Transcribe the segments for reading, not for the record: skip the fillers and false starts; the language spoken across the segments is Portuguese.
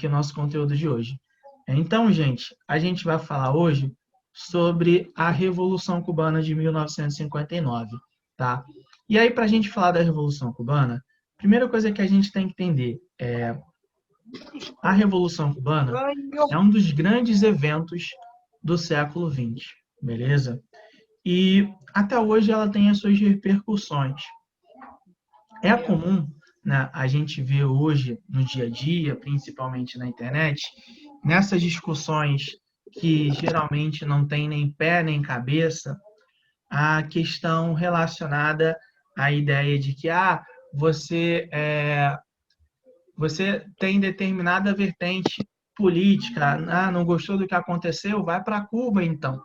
aqui o nosso conteúdo de hoje. Então, gente, a gente vai falar hoje sobre a Revolução Cubana de 1959, tá? E aí, para a gente falar da Revolução Cubana, a primeira coisa que a gente tem que entender é a Revolução Cubana é um dos grandes eventos do século XX, beleza? E até hoje ela tem as suas repercussões. É comum, né, a gente ver hoje no dia a dia, principalmente na internet, nessas discussões que geralmente não tem nem pé nem cabeça, a questão relacionada à ideia de que você tem determinada vertente política, não gostou do que aconteceu, vai para Cuba então,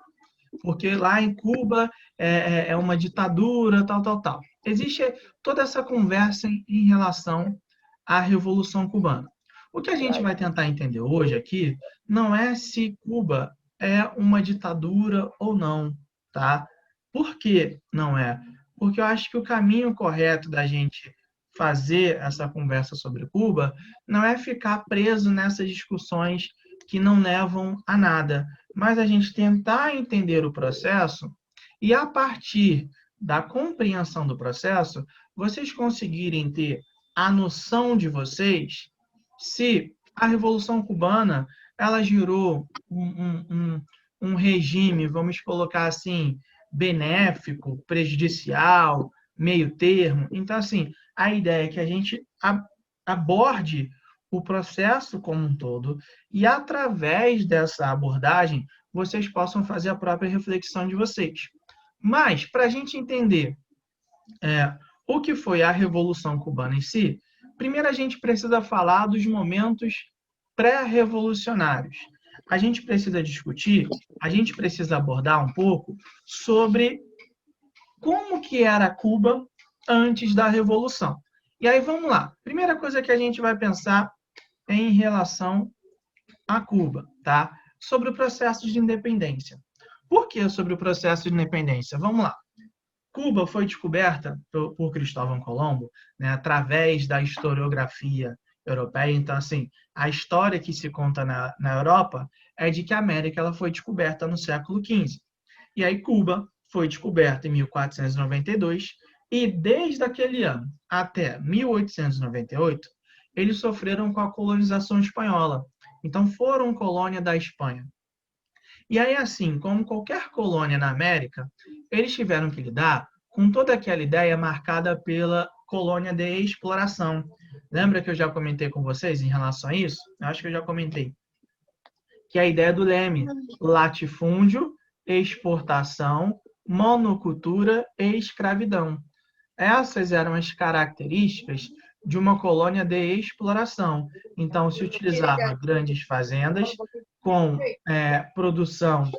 porque lá em Cuba é uma ditadura, tal, tal, tal. Existe toda essa conversa em relação à Revolução Cubana. O que a gente vai tentar entender hoje aqui não é se Cuba é uma ditadura ou não, tá? Por que não é? Porque eu acho que o caminho correto da gente fazer essa conversa sobre Cuba não é ficar preso nessas discussões que não levam a nada, mas a gente tentar entender o processo e, a partir da compreensão do processo, vocês conseguirem ter a noção de vocês se a Revolução Cubana ela gerou um regime, vamos colocar assim, benéfico, prejudicial, meio termo. Então, assim, a ideia é que a gente aborde o processo como um todo e, através dessa abordagem, vocês possam fazer a própria reflexão de vocês. Mas, para a gente entender o que foi a Revolução Cubana em si, primeiro a gente precisa falar dos momentos pré-revolucionários. A gente precisa discutir, a gente precisa abordar um pouco sobre como que era Cuba antes da Revolução. E aí vamos lá. Primeira coisa que a gente vai pensar em relação a Cuba, tá? Sobre o processo de independência. Por que sobre o processo de independência? Vamos lá. Cuba foi descoberta por Cristóvão Colombo, né, através da historiografia europeia. Então, assim, a história que se conta na Europa é de que a América ela foi descoberta no século XV. E aí Cuba foi descoberta em 1492 e desde aquele ano até 1898 eles sofreram com a colonização espanhola. Então foram colônia da Espanha. E aí, assim, como qualquer colônia na América, eles tiveram que lidar com toda aquela ideia marcada pela colônia de exploração. Lembra que eu já comentei com vocês em relação a isso? Eu acho que eu já comentei. Que é a ideia do leme: latifúndio, exportação, monocultura e escravidão. Essas eram as características de uma colônia de exploração. Então, se utilizava grandes fazendas com produção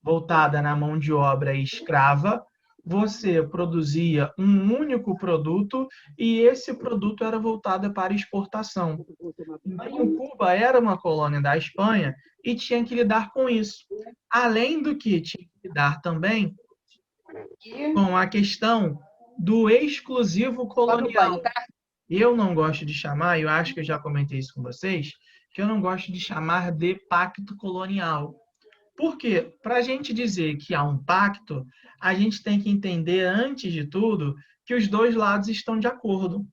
voltada na mão de obra escrava, você produzia um único produto e esse produto era voltado para exportação. Então, Cuba era uma colônia da Espanha e tinha que lidar com isso. Além do que tinha que lidar também com a questão do exclusivo colonial. Eu não gosto de chamar, eu acho que eu já comentei isso com vocês, que eu não gosto de chamar de pacto colonial. Por quê? Para a gente dizer que há um pacto, a gente tem que entender, antes de tudo, que os dois lados estão de acordo.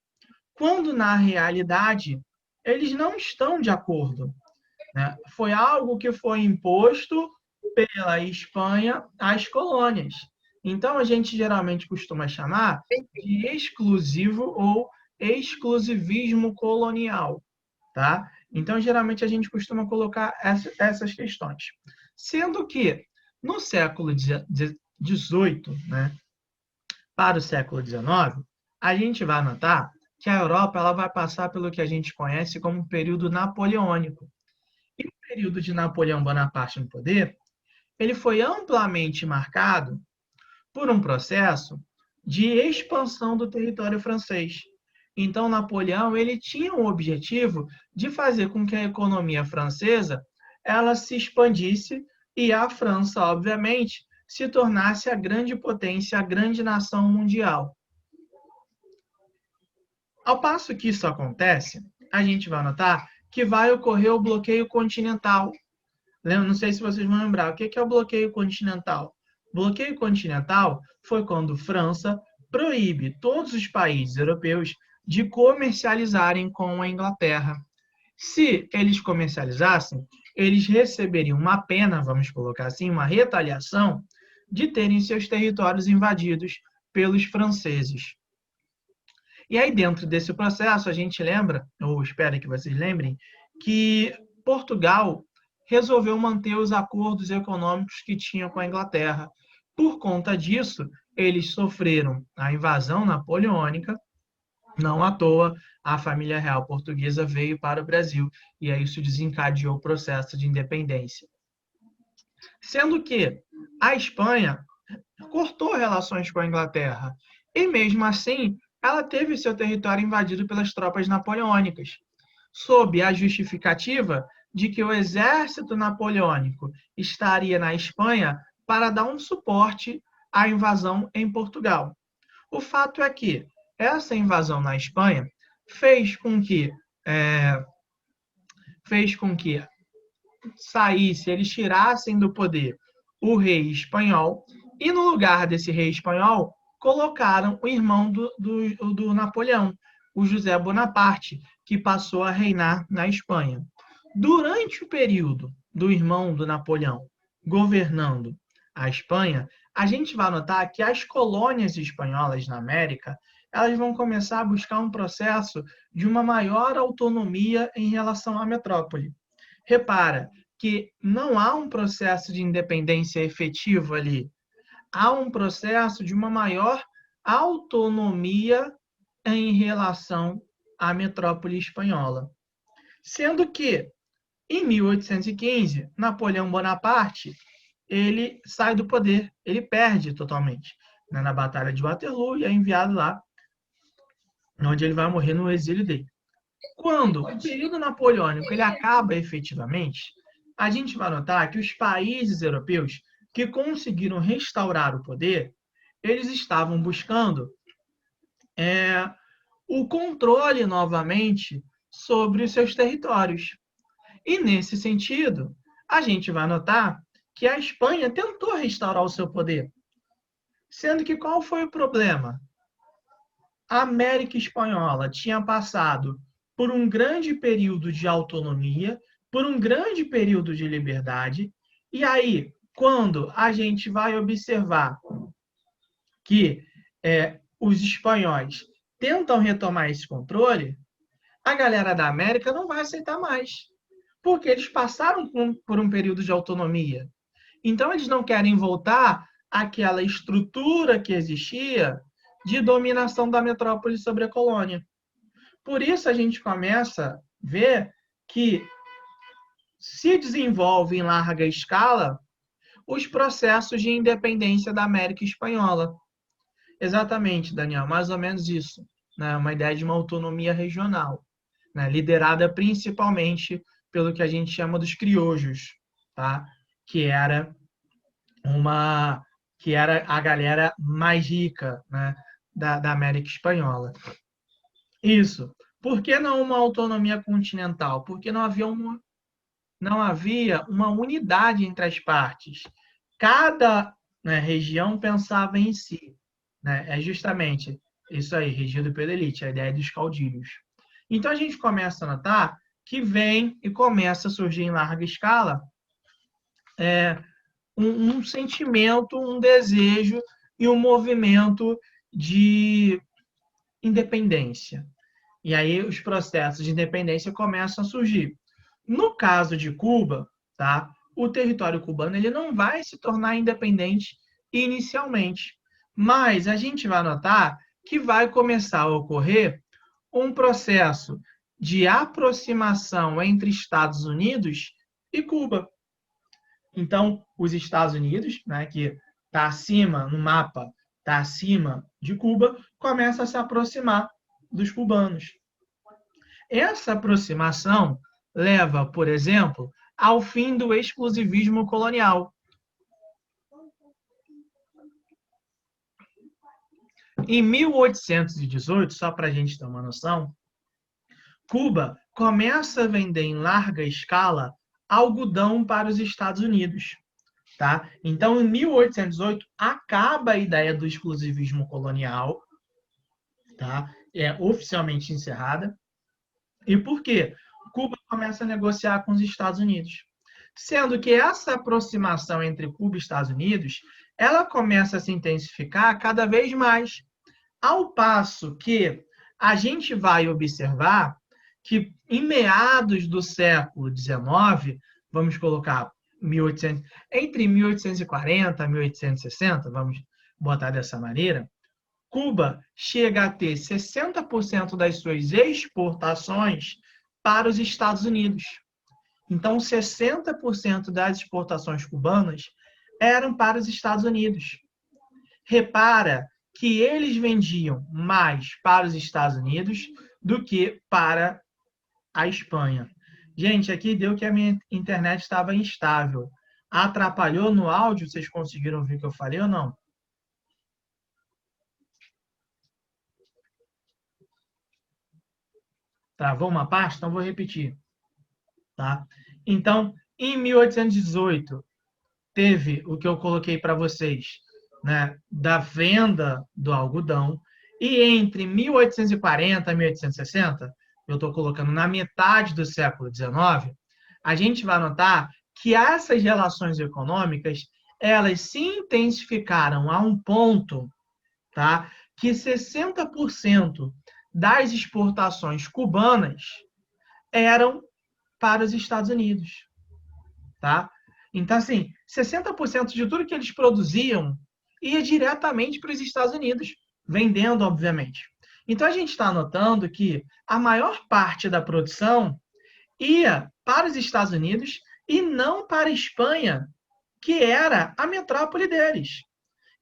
Quando, na realidade, eles não estão de acordo, né? Foi algo que foi imposto pela Espanha às colônias. Então, a gente geralmente costuma chamar de exclusivo ou exclusivismo colonial, tá? Então, geralmente, a gente costuma colocar essas questões. Sendo que, no século XVIII, né, para o século XIX, a gente vai notar que a Europa ela vai passar pelo que a gente conhece como um período napoleônico. E o período de Napoleão Bonaparte no poder, ele foi amplamente marcado por um processo de expansão do território francês. Então, Napoleão ele tinha o objetivo de fazer com que a economia francesa ela se expandisse e a França, obviamente, se tornasse a grande potência, a grande nação mundial. Ao passo que isso acontece, a gente vai notar que vai ocorrer o bloqueio continental. Não sei se vocês vão lembrar. O que é o bloqueio continental? O bloqueio continental foi quando França proíbe todos os países europeus de comercializarem com a Inglaterra. Se eles comercializassem, eles receberiam uma pena, vamos colocar assim, uma retaliação, de terem seus territórios invadidos pelos franceses. E aí, dentro desse processo, a gente lembra, ou espera que vocês lembrem, que Portugal resolveu manter os acordos econômicos que tinha com a Inglaterra. Por conta disso, eles sofreram a invasão napoleônica. Não à toa, a família real portuguesa veio para o Brasil e aí isso desencadeou o processo de independência. Sendo que a Espanha cortou relações com a Inglaterra e, mesmo assim, ela teve seu território invadido pelas tropas napoleônicas, sob a justificativa de que o exército napoleônico estaria na Espanha para dar um suporte à invasão em Portugal. O fato é que essa invasão na Espanha fez com que eles tirassem do poder o rei espanhol e, no lugar desse rei espanhol, colocaram o irmão do Napoleão, o José Bonaparte, que passou a reinar na Espanha. Durante o período do irmão do Napoleão governando a Espanha, a gente vai notar que as colônias espanholas na América, elas vão começar a buscar um processo de uma maior autonomia em relação à metrópole. Repara que não há um processo de independência efetivo ali. Há um processo de uma maior autonomia em relação à metrópole espanhola. Sendo que, em 1815, Napoleão Bonaparte ele sai do poder, ele perde totalmente na Batalha de Waterloo e é enviado lá, onde ele vai morrer no exílio dele. Quando o período napoleônico ele acaba efetivamente, a gente vai notar que os países europeus que conseguiram restaurar o poder, eles estavam buscando o controle novamente sobre os seus territórios. E nesse sentido, a gente vai notar que a Espanha tentou restaurar o seu poder. Sendo que qual foi o problema? A América Espanhola tinha passado por um grande período de autonomia, por um grande período de liberdade, e aí, quando a gente vai observar que os espanhóis tentam retomar esse controle, a galera da América não vai aceitar mais, porque eles passaram por um período de autonomia. Então, eles não querem voltar àquela estrutura que existia de dominação da metrópole sobre a colônia. Por isso, a gente começa a ver que se desenvolve em larga escala os processos de independência da América Espanhola. Exatamente, Daniel, mais ou menos isso. Né? Uma ideia de uma autonomia regional, né? Liderada principalmente pelo que a gente chama dos criollos, tá? que era a galera mais rica, né? da América Espanhola. Isso. Por que não uma autonomia continental? Porque não havia uma unidade entre as partes. Cada, né, região pensava em si. Né? É justamente isso aí, regido pela elite, a ideia dos caudilhos. Então a gente começa a notar que vem e começa a surgir em larga escala um sentimento, um desejo e um movimento de independência. E aí os processos de independência começam a surgir. No caso de Cuba, tá? O território cubano ele não vai se tornar independente inicialmente, mas a gente vai notar que vai começar a ocorrer um processo de aproximação entre Estados Unidos e Cuba. Então, os Estados Unidos, né, que está acima no mapa, está acima de Cuba, começa a se aproximar dos cubanos. Essa aproximação leva, por exemplo, ao fim do exclusivismo colonial. Em 1818, só para a gente ter uma noção, Cuba começa a vender em larga escala algodão para os Estados Unidos. Tá? Então, em 1818, acaba a ideia do exclusivismo colonial, tá? É oficialmente encerrada. E por quê? Cuba começa a negociar com os Estados Unidos. Sendo que essa aproximação entre Cuba e Estados Unidos, ela começa a se intensificar cada vez mais, ao passo que a gente vai observar que em meados do século XIX, vamos colocar 1800, entre 1840 e 1860, vamos botar dessa maneira, Cuba chega a ter 60% das suas exportações para os Estados Unidos. Então, 60% das exportações cubanas eram para os Estados Unidos. Repara que eles vendiam mais para os Estados Unidos do que para a Espanha. Gente, aqui deu que a minha internet estava instável. Atrapalhou no áudio? Vocês conseguiram ouvir o que eu falei ou não? Travou uma parte? Então vou repetir. Tá? Então, em 1818, teve o que eu coloquei para vocês, né, da venda do algodão, e entre 1840 e 1860, eu estou colocando na metade do século XIX, a gente vai notar que essas relações econômicas elas se intensificaram a um ponto, tá, que 60% das exportações cubanas eram para os Estados Unidos, tá? Então, assim, 60% de tudo que eles produziam ia diretamente para os Estados Unidos, vendendo, obviamente. Então, a gente está notando que a maior parte da produção ia para os Estados Unidos e não para a Espanha, que era a metrópole deles.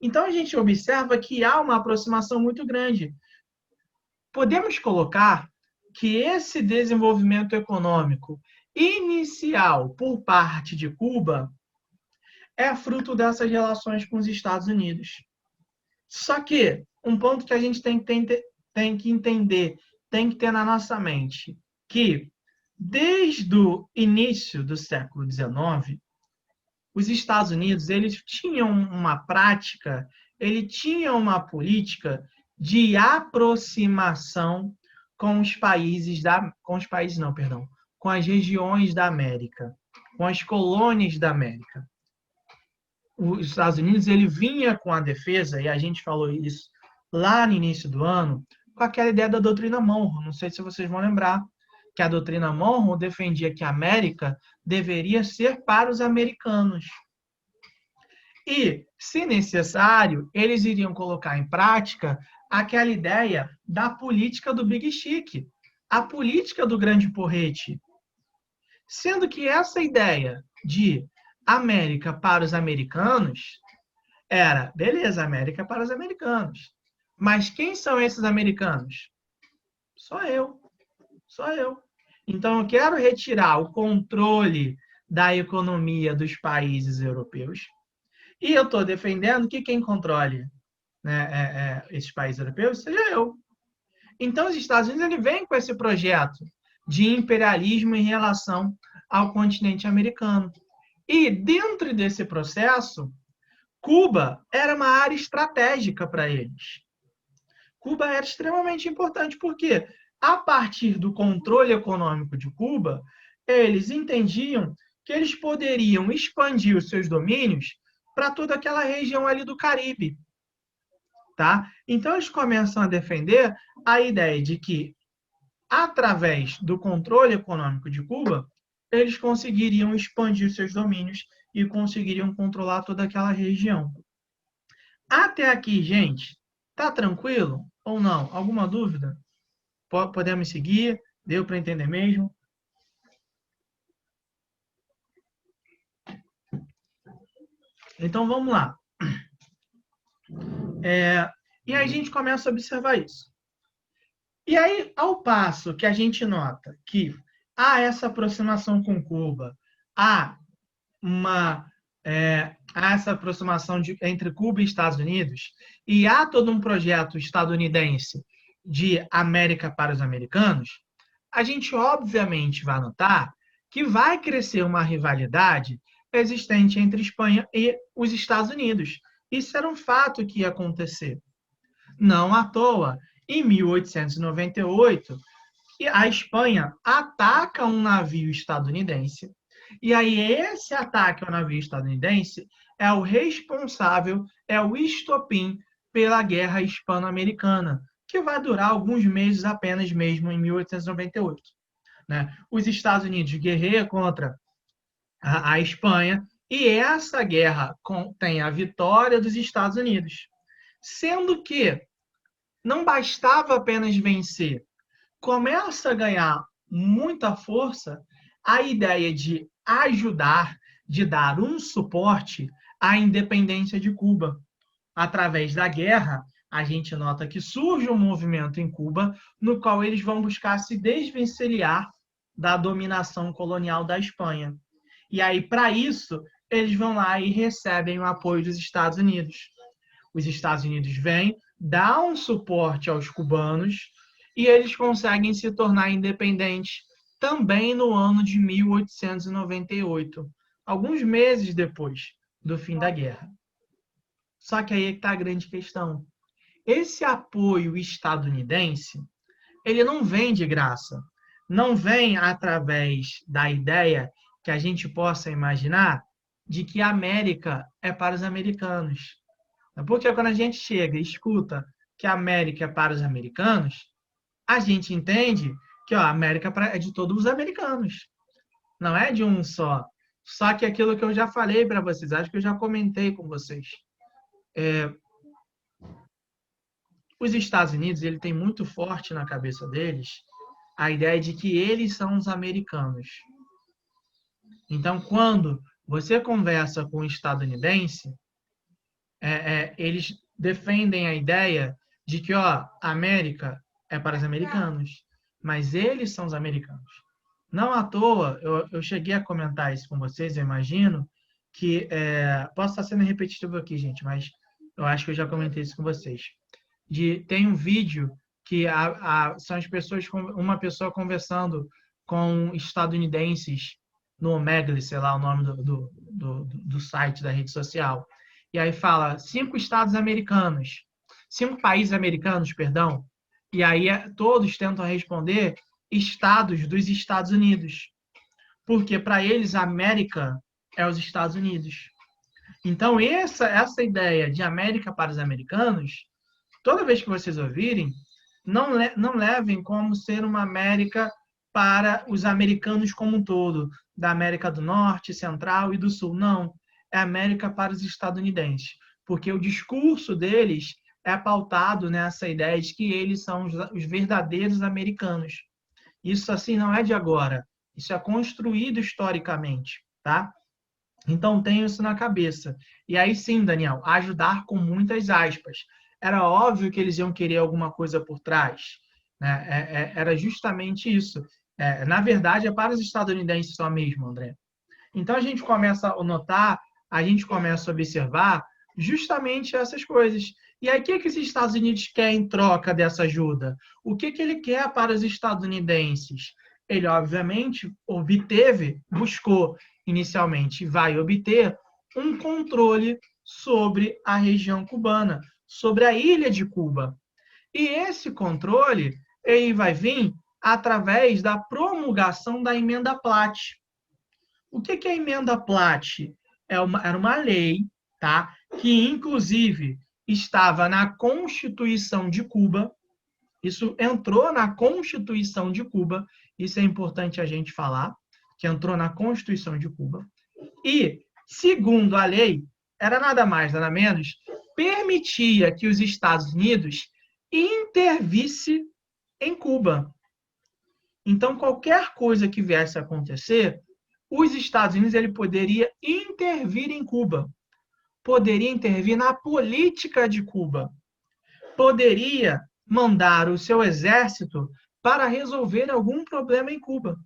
Então, a gente observa que há uma aproximação muito grande. Podemos colocar que esse desenvolvimento econômico inicial por parte de Cuba é fruto dessas relações com os Estados Unidos. Só que um ponto que a gente tem que entender, tem que ter na nossa mente, que desde o início do século XIX, os Estados Unidos eles tinham uma prática, ele tinha uma política de aproximação com os países com os países não, perdão, com as regiões da América, com as colônias da América. Os Estados Unidos ele vinha com a defesa, e a gente falou isso lá no início do ano, com aquela ideia da doutrina Monroe. Não sei se vocês vão lembrar que a doutrina Monroe defendia que a América deveria ser para os americanos. E, se necessário, eles iriam colocar em prática aquela ideia da política do Big Chic, a política do grande porrete. Sendo que essa ideia de América para os americanos era, beleza, América para os americanos. Mas quem são esses americanos? Só eu. Só eu. Então, eu quero retirar o controle da economia dos países europeus e eu estou defendendo que quem controle, né, esses países europeus seja eu. Então, os Estados Unidos ele vem com esse projeto de imperialismo em relação ao continente americano. E, dentro desse processo, Cuba era uma área estratégica para eles. Cuba era extremamente importante, porque, a partir do controle econômico de Cuba, eles entendiam que eles poderiam expandir os seus domínios para toda aquela região ali do Caribe. Tá? Então, eles começam a defender a ideia de que, através do controle econômico de Cuba, eles conseguiriam expandir seus domínios e conseguiriam controlar toda aquela região. Até aqui, gente, tá tranquilo ou não? Alguma dúvida? Podemos seguir? Deu para entender mesmo? Então, vamos lá. E aí a gente começa a observar isso. E aí, ao passo que a gente nota que há essa aproximação com Cuba, há essa aproximação entre Cuba e Estados Unidos, e há todo um projeto estadunidense de América para os americanos, a gente obviamente vai notar que vai crescer uma rivalidade existente entre Espanha e os Estados Unidos. Isso era um fato que ia acontecer. Não à toa, em 1898, a Espanha ataca um navio estadunidense, e aí esse ataque ao navio estadunidense é o responsável, é o estopim pela Guerra Hispano-Americana, que vai durar alguns meses apenas mesmo em 1898. Né? Os Estados Unidos guerreiam contra a Espanha, e essa guerra tem a vitória dos Estados Unidos. Sendo que não bastava apenas vencer, começa a ganhar muita força a ideia de ajudar, de dar um suporte à independência de Cuba. Através da guerra, a gente nota que surge um movimento em Cuba no qual eles vão buscar se desvencilhar da dominação colonial da Espanha. E aí, para isso, eles vão lá e recebem o apoio dos Estados Unidos. Os Estados Unidos vêm, dão um suporte aos cubanos e eles conseguem se tornar independentes também no ano de 1898, alguns meses depois do fim da guerra. Só que aí está a grande questão. Esse apoio estadunidense, ele não vem de graça. Não vem através da ideia que a gente possa imaginar de que a América é para os americanos. Porque quando a gente chega e escuta que a América é para os americanos, a gente entende que a América é de todos os americanos, não é de um só. Só que aquilo que eu já falei para vocês, acho que eu já comentei com vocês. Os Estados Unidos, ele tem muito forte na cabeça deles a ideia de que eles são os americanos. Então, quando você conversa com um estadunidense, eles defendem a ideia de que a América é para os americanos, mas eles são os americanos. Não à toa, eu cheguei a comentar isso com vocês, eu imagino, que posso estar sendo repetitivo aqui, gente, mas eu acho que eu já comentei isso com vocês. Tem um vídeo que são as pessoas, uma pessoa conversando com estadunidenses no Omegle, sei lá o nome do site da rede social. E aí fala 5 estados americanos, 5 países americanos, perdão. E aí todos tentam responder estados dos Estados Unidos. Porque para eles a América é os Estados Unidos. Então essa ideia de América para os americanos, toda vez que vocês ouvirem, não levem como ser uma América para os americanos como um todo, da América do Norte, Central e do Sul. Não, é América para os estadunidenses, porque o discurso deles é pautado nessa ideia de que eles são os verdadeiros americanos. Isso assim não é de agora, isso é construído historicamente, tá? Então tenho isso na cabeça. E aí sim, Daniel, ajudar com muitas aspas. Era óbvio que eles iam querer alguma coisa por trás, né? Era justamente isso. Na verdade, é para os estadunidenses só mesmo, André. Então a gente começa a notar, a gente começa a observar justamente essas coisas. E aí, o que os Estados Unidos querem em troca dessa ajuda? O que ele quer para os estadunidenses? Ele, obviamente, buscou inicialmente, vai obter um controle sobre a região cubana, sobre a ilha de Cuba. E esse controle ele vai vir através da promulgação da Emenda Platt. O que é a Emenda Platt? Era uma lei, tá? Que, inclusive, estava na Constituição de Cuba. Isso entrou na Constituição de Cuba. Isso é importante a gente falar, que entrou na Constituição de Cuba. E, segundo a lei, era nada mais, nada menos, permitia que os Estados Unidos intervisse em Cuba. Então, qualquer coisa que viesse a acontecer, os Estados Unidos ele poderia intervir em Cuba, poderia intervir na política de Cuba, poderia mandar o seu exército para resolver algum problema em Cuba.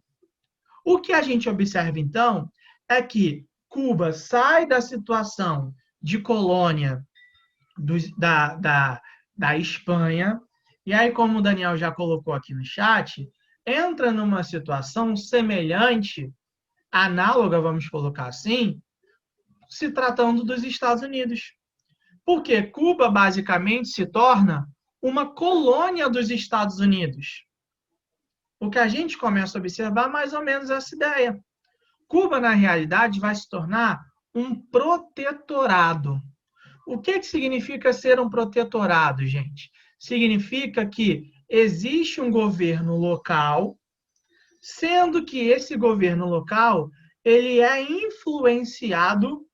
O que a gente observa, então, é que Cuba sai da situação de colônia da Espanha, e aí, como o Daniel já colocou aqui no chat, entra numa situação semelhante, análoga, vamos colocar assim, se tratando dos Estados Unidos. Porque Cuba, basicamente, se torna uma colônia dos Estados Unidos. O que a gente começa a observar mais ou menos essa ideia. Cuba, na realidade, vai se tornar um protetorado. O que significa ser um protetorado, gente? Significa que existe um governo local, sendo que esse governo local ele é influenciado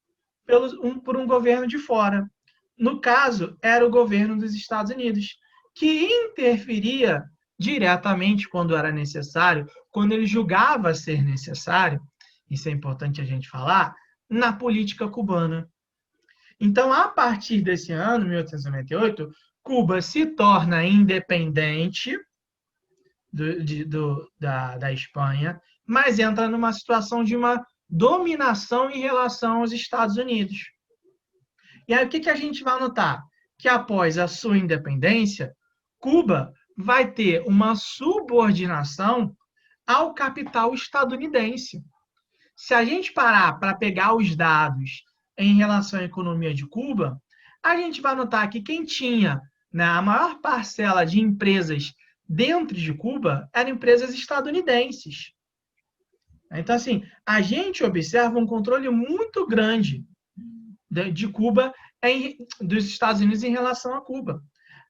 por um governo de fora. No caso, era o governo dos Estados Unidos, que interferia diretamente quando era necessário, quando ele julgava ser necessário, isso é importante a gente falar, na política cubana. Então, a partir desse ano, 1898, Cuba se torna independente da Espanha, mas entra numa situação de uma dominação em relação aos Estados Unidos. E aí, o que a gente vai notar? Que após a sua independência, Cuba vai ter uma subordinação ao capital estadunidense. Se a gente parar para pegar os dados em relação à economia de Cuba, a gente vai notar que quem tinha, né, a maior parcela de empresas dentro de Cuba eram empresas estadunidenses. Então, assim, a gente observa um controle muito grande de Cuba, dos Estados Unidos em relação a Cuba.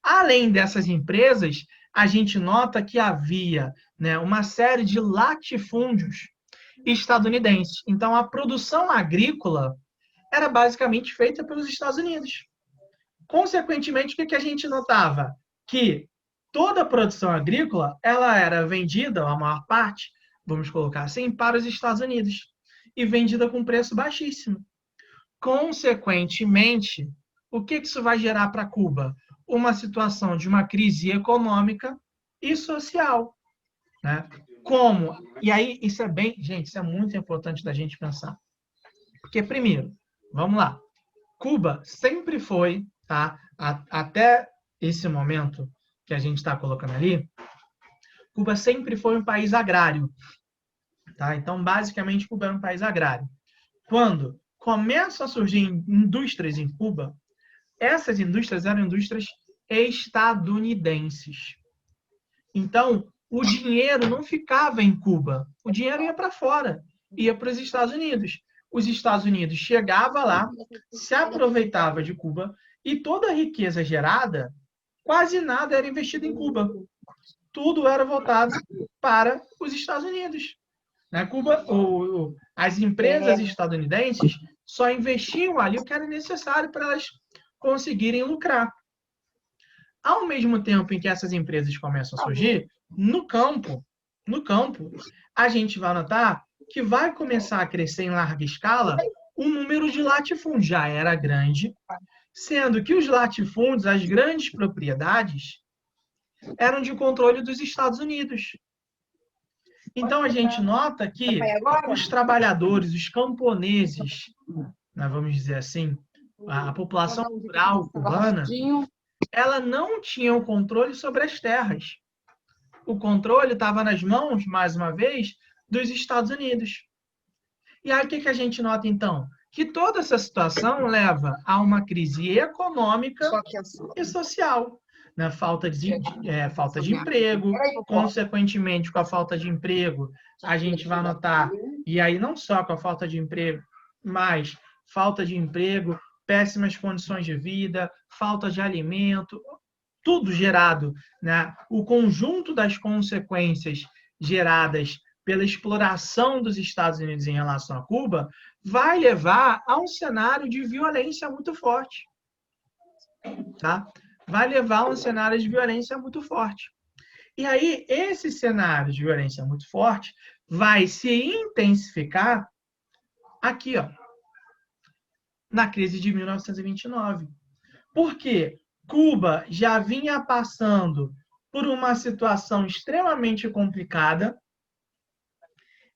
Além dessas empresas, a gente nota que havia, né, uma série de latifúndios estadunidenses. Então, a produção agrícola era basicamente feita pelos Estados Unidos. Consequentemente, o que a gente notava? Que toda a produção agrícola ela era vendida, a maior parte, vamos colocar assim, para os Estados Unidos e vendida com preço baixíssimo. Consequentemente, o que isso vai gerar para Cuba? Uma situação de uma crise econômica e social, né? Como? E aí, isso é bem... Gente, isso é muito importante da gente pensar. Porque, primeiro, vamos lá. Cuba sempre foi, tá? Até esse momento que a gente está colocando ali, Cuba sempre foi um país agrário, tá? Então, basicamente, Cuba é um país agrário. Quando começam a surgir indústrias em Cuba, essas indústrias eram indústrias estadunidenses. Então, o dinheiro não ficava em Cuba, o dinheiro ia para fora, ia para os Estados Unidos. Os Estados Unidos chegava lá, se aproveitava de Cuba e toda a riqueza gerada, quase nada era investido em Cuba. Tudo era voltado para os Estados Unidos. Na Cuba, as empresas estadunidenses só investiam ali o que era necessário para elas conseguirem lucrar. Ao mesmo tempo em que essas empresas começam a surgir, no campo, a gente vai notar que vai começar a crescer em larga escala o número de latifúndios. Já era grande, sendo que os latifúndios, as grandes propriedades, eram de controle dos Estados Unidos. Então, a gente nota que os trabalhadores, os camponeses, né, vamos dizer assim, a população rural cubana, ela não tinha o controle sobre as terras. O controle estava nas mãos, mais uma vez, dos Estados Unidos. E aí, o que a gente nota, então? Que toda essa situação leva a uma crise econômica e social. Né? Falta de emprego, consequentemente, com a falta de emprego, a gente vai notar, e aí não só com a falta de emprego, mas falta de emprego, péssimas condições de vida, falta de alimento, tudo gerado, né? O conjunto das consequências geradas pela exploração dos Estados Unidos em relação a Cuba vai levar a um cenário de violência muito forte. Tá? Vai levar a um cenário de violência muito forte. E aí, esse cenário de violência muito forte vai se intensificar aqui, ó, na crise de 1929. Por quê? Cuba já vinha passando por uma situação extremamente complicada,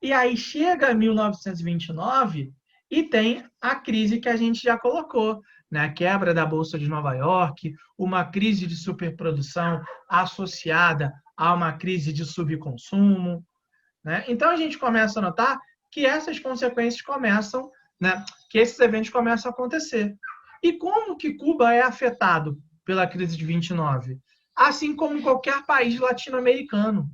e aí chega 1929 e tem a crise que a gente já colocou, né? A quebra da Bolsa de Nova York, uma crise de superprodução associada há uma crise de subconsumo, né? Então, a gente começa a notar que essas consequências começam, né, que esses eventos começam a acontecer. E como que Cuba é afetado pela crise de 29? Assim como qualquer país latino-americano.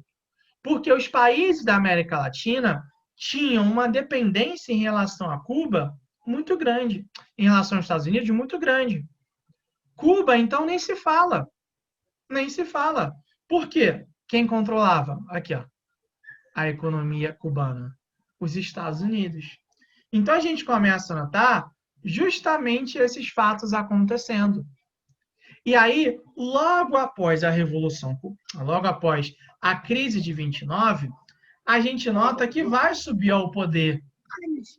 Porque os países da América Latina tinham uma dependência em relação a Cuba muito grande, em relação aos Estados Unidos muito grande. Cuba, então, nem se fala. Nem se fala. Por quê? Quem controlava? Aqui, ó, a economia cubana? Os Estados Unidos. Então, a gente começa a notar justamente esses fatos acontecendo. E aí, logo após a Revolução, logo após a crise de 29, a gente nota que vai subir ao poder,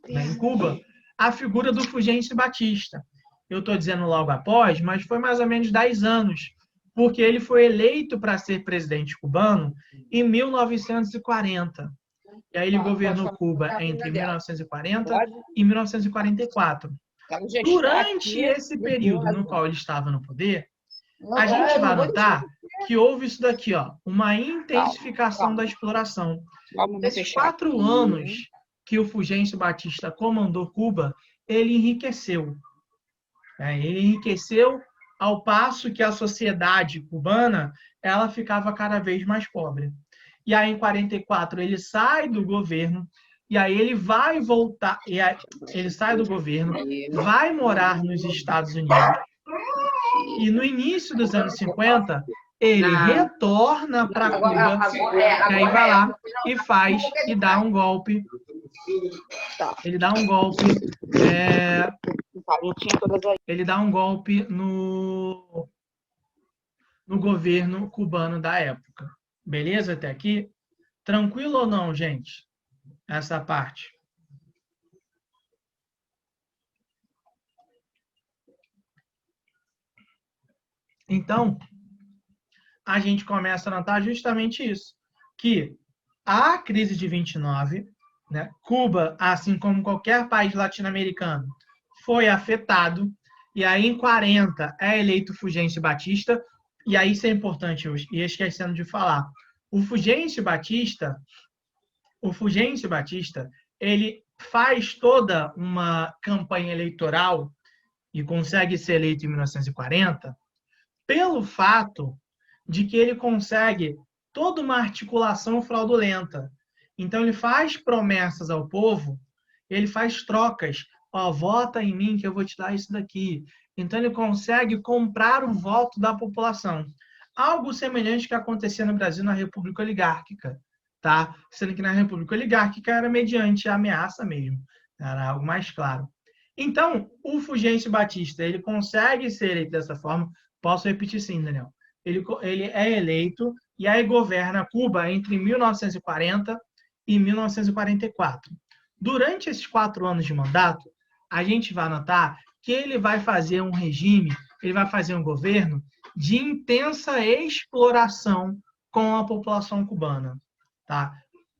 né, em Cuba a figura do Fulgêncio Batista. Eu estou dizendo logo após, mas foi mais ou menos 10 anos, porque ele foi eleito para ser presidente cubano em 1940. E aí ele governou Cuba entre 1940 e 1944. Durante esse período no qual ele estava no poder, a gente vai notar que houve isso daqui, ó, uma intensificação da exploração. Nesses 4 anos que o Fulgêncio Batista comandou Cuba, ele enriqueceu. Ele enriqueceu ao passo que a sociedade cubana ela ficava cada vez mais pobre. E aí, em 44, ele sai do governo, e aí ele vai voltar, e aí, ele sai do governo, vai morar nos Estados Unidos, e no início dos anos 50, ele retorna para Cuba, e aí vai lá e faz, e dá um golpe. Ele dá um golpe, ele dá um golpe no governo cubano da época. Beleza até aqui? Tranquilo ou não, gente? Essa parte. Então, a gente começa a notar justamente isso, que a crise de 29, né, Cuba, assim como qualquer país latino-americano, foi afetado, e aí em 40 é eleito Fulgêncio Batista, e aí isso é importante, eu ia esquecendo de falar. O Fulgêncio Batista, ele faz toda uma campanha eleitoral e consegue ser eleito em 1940 pelo fato de que ele consegue toda uma articulação fraudulenta. Então, ele faz promessas ao povo, ele faz trocas. Ó, vota em mim que eu vou te dar isso daqui. Então, ele consegue comprar o voto da população. Algo semelhante que acontecia no Brasil na República Oligárquica, tá? Sendo que na República Oligárquica era mediante a ameaça mesmo. Era algo mais claro. Então, o Fulgêncio Batista, ele consegue ser eleito dessa forma. Posso repetir sim, Daniel. Ele é eleito e aí governa Cuba entre 1940 e 1944. Durante esses 4 anos de mandato, a gente vai notar que ele vai fazer um regime, ele vai fazer um governo de intensa exploração com a população cubana. Tá?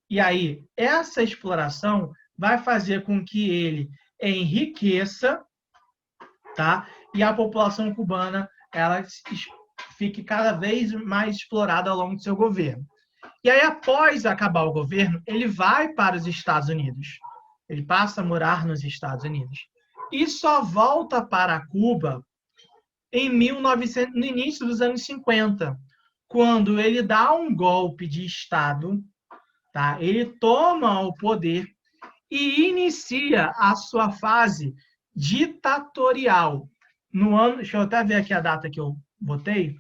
E aí, essa exploração vai fazer com que ele enriqueça, tá? E a população cubana ela fique cada vez mais explorada ao longo do seu governo. E aí, após acabar o governo, ele vai para os Estados Unidos. Ele passa a morar nos Estados Unidos. E só volta para Cuba no início dos anos 50, quando ele dá um golpe de Estado, tá? Ele toma o poder e inicia a sua fase ditatorial. No ano, deixa eu até ver aqui a data que eu botei,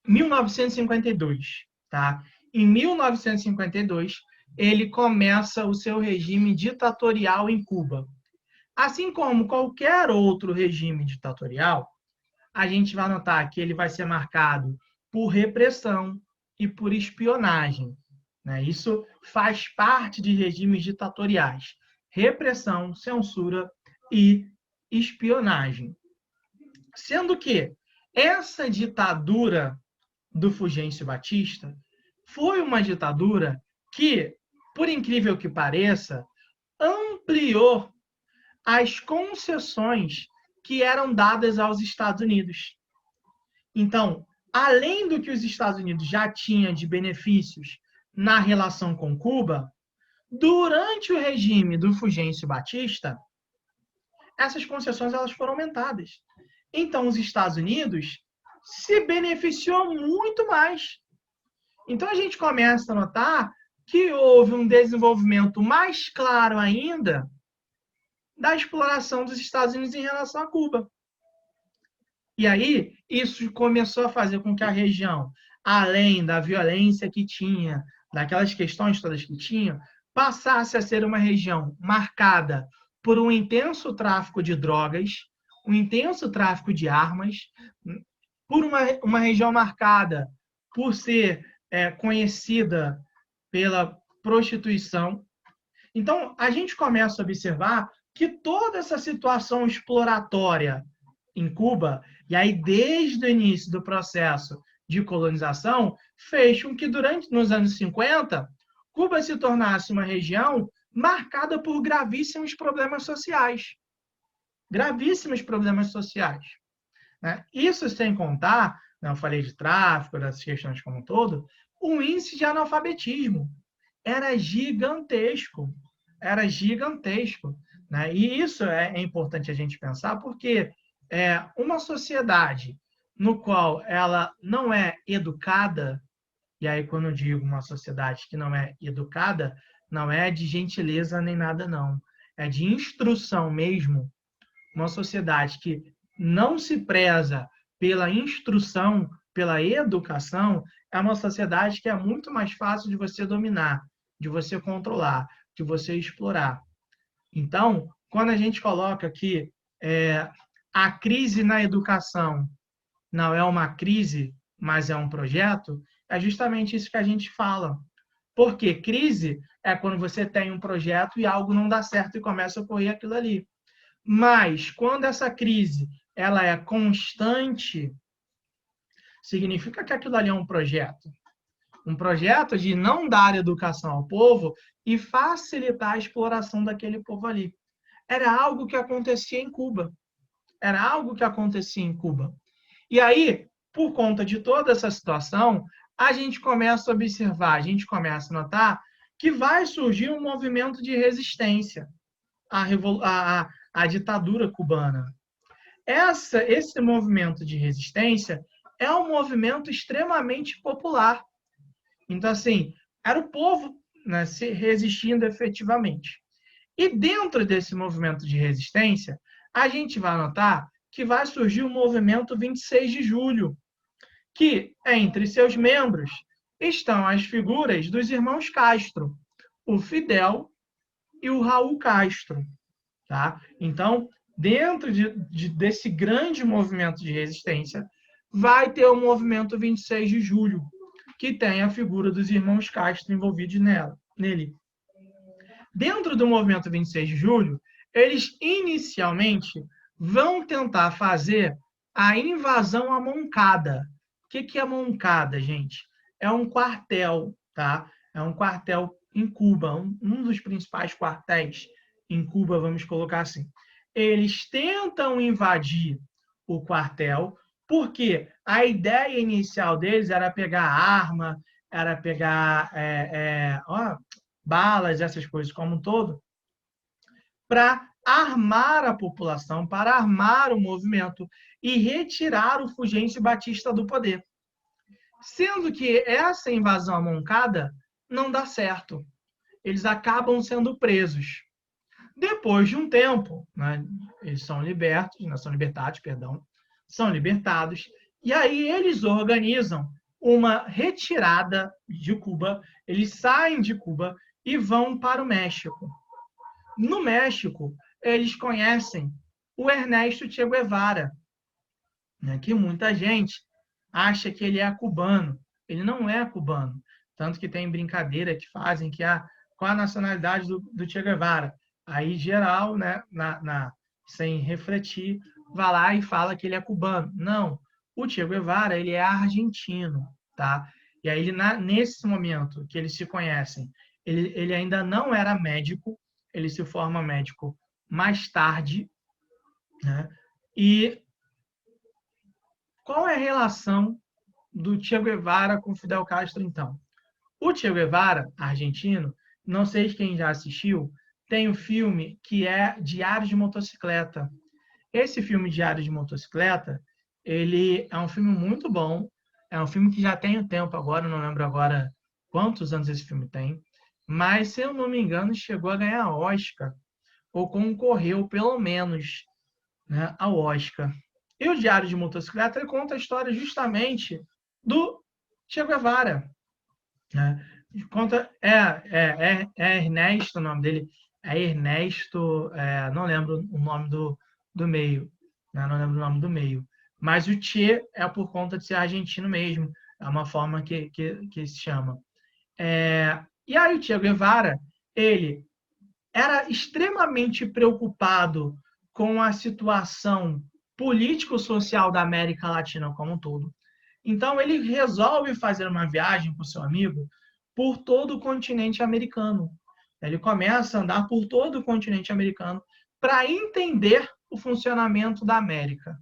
1952, tá? Em 1952, ele começa o seu regime ditatorial em Cuba. Assim como qualquer outro regime ditatorial, a gente vai notar que ele vai ser marcado por repressão e por espionagem. Né? Isso faz parte de regimes ditatoriais. Repressão, censura e espionagem. Sendo que essa ditadura do Fulgêncio Batista foi uma ditadura que, por incrível que pareça, ampliou as concessões que eram dadas aos Estados Unidos. Então, além do que os Estados Unidos já tinham de benefícios na relação com Cuba, durante o regime do Fulgêncio Batista, essas concessões elas foram aumentadas. Então, os Estados Unidos se beneficiou muito mais. Então, a gente começa a notar que houve um desenvolvimento mais claro ainda da exploração dos Estados Unidos em relação a Cuba. E aí, isso começou a fazer com que a região, além da violência que tinha, daquelas questões todas que tinha, passasse a ser uma região marcada por um intenso tráfico de drogas, um intenso tráfico de armas, por uma região marcada por ser conhecida pela prostituição. Então, a gente começa a observar que toda essa situação exploratória em Cuba, e aí desde o início do processo de colonização, fez com que nos anos 50, Cuba se tornasse uma região marcada por gravíssimos problemas sociais. Gravíssimos problemas sociais. Isso sem contar, eu falei de tráfico, das questões como um todo, o índice de analfabetismo era gigantesco. Era gigantesco. E isso é importante a gente pensar, porque uma sociedade no qual ela não é educada, e aí quando eu digo uma sociedade que não é educada, não é de gentileza nem nada, não. É de instrução mesmo. Uma sociedade que não se preza pela instrução, pela educação, é uma sociedade que é muito mais fácil de você dominar, de você controlar, de você explorar. Então, quando a gente coloca que a crise na educação não é uma crise, mas é um projeto, é justamente isso que a gente fala. Porque crise é quando você tem um projeto e algo não dá certo e começa a ocorrer aquilo ali. Mas quando essa crise ela é constante, significa que aquilo ali é um projeto. Um projeto de não dar educação ao povo e facilitar a exploração daquele povo ali. Era algo que acontecia em Cuba. Era algo que acontecia em Cuba. E aí, por conta de toda essa situação, a gente começa a observar, a gente começa a notar que vai surgir um movimento de resistência à ditadura cubana. Esse movimento de resistência é um movimento extremamente popular. Então, assim, era o povo, né, se resistindo efetivamente. E dentro desse movimento de resistência, a gente vai notar que vai surgir o movimento 26 de julho, que entre seus membros estão as figuras dos irmãos Castro, o Fidel e o Raul Castro. Tá? Então, dentro desse grande movimento de resistência, vai ter o movimento 26 de julho, que tem a figura dos irmãos Castro envolvidos nele. Dentro do movimento 26 de julho, eles inicialmente vão tentar fazer a invasão à Moncada. O que é Moncada, gente? É um quartel, tá? É um quartel em Cuba, um dos principais quartéis em Cuba, vamos colocar assim. Eles tentam invadir o quartel, porque a ideia inicial deles era pegar arma, era pegar balas, essas coisas como um todo, para armar a população, para armar o movimento e retirar o Fulgêncio Batista do poder. Sendo que essa invasão à Moncada não dá certo. Eles acabam sendo presos. Depois de um tempo, né, eles são libertados, e aí eles organizam uma retirada de Cuba, eles saem de Cuba e vão para o México. No México, eles conhecem o Ernesto Che Guevara, né, que muita gente acha que ele é cubano. Ele não é cubano. Tanto que tem brincadeira que fazem que qual a nacionalidade do Che Guevara. Aí, geral, né, sem refletir, vai lá e fala que ele é cubano. Não. O Che Guevara, ele é argentino. Tá? E aí, nesse momento que eles se conhecem, ele ainda não era médico, ele se forma médico mais tarde, né? E qual é a relação do Che Guevara com Fidel Castro, então. O Che Guevara, argentino, não sei quem já assistiu, tem um filme que é Diário de Motocicleta. Esse filme Diário de Motocicleta, ele é um filme muito bom, é um filme que já tem um tempo agora, não lembro agora quantos anos esse filme tem, mas, se eu não me engano, chegou a ganhar Oscar, ou concorreu, pelo menos, né, ao Oscar. E o Diário de Motocicleta ele conta a história justamente do Che Guevara. Né? Conta, Ernesto, o nome dele é Ernesto, não lembro o nome do meio, né? Não lembro o nome do meio. Mas o Che é por conta de ser argentino mesmo, é uma forma que se chama. E aí o Che Guevara, ele era extremamente preocupado com a situação político-social da América Latina como um todo. Então, ele resolve fazer uma viagem com seu amigo por todo o continente americano. Ele começa a andar por todo o continente americano para entender o funcionamento da América,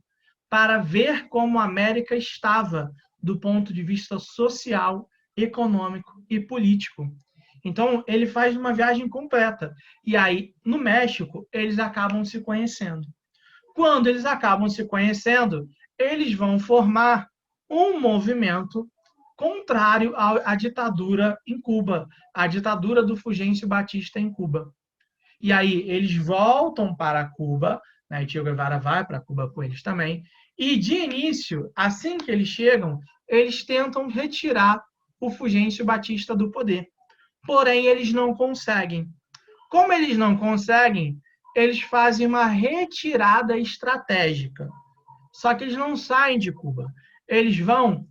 para ver como a América estava do ponto de vista social, econômico e político. Então, ele faz uma viagem completa. E aí, no México, eles acabam se conhecendo. Quando eles acabam se conhecendo, eles vão formar um movimento contrário à ditadura em Cuba, à ditadura do Fulgêncio Batista em Cuba. E aí eles voltam para Cuba, né? E Che Guevara vai para Cuba com eles também. E de início, assim que eles chegam, eles tentam retirar o Fulgêncio Batista do poder. Porém, eles não conseguem. Como eles não conseguem, eles fazem uma retirada estratégica. Só que eles não saem de Cuba. Eles vão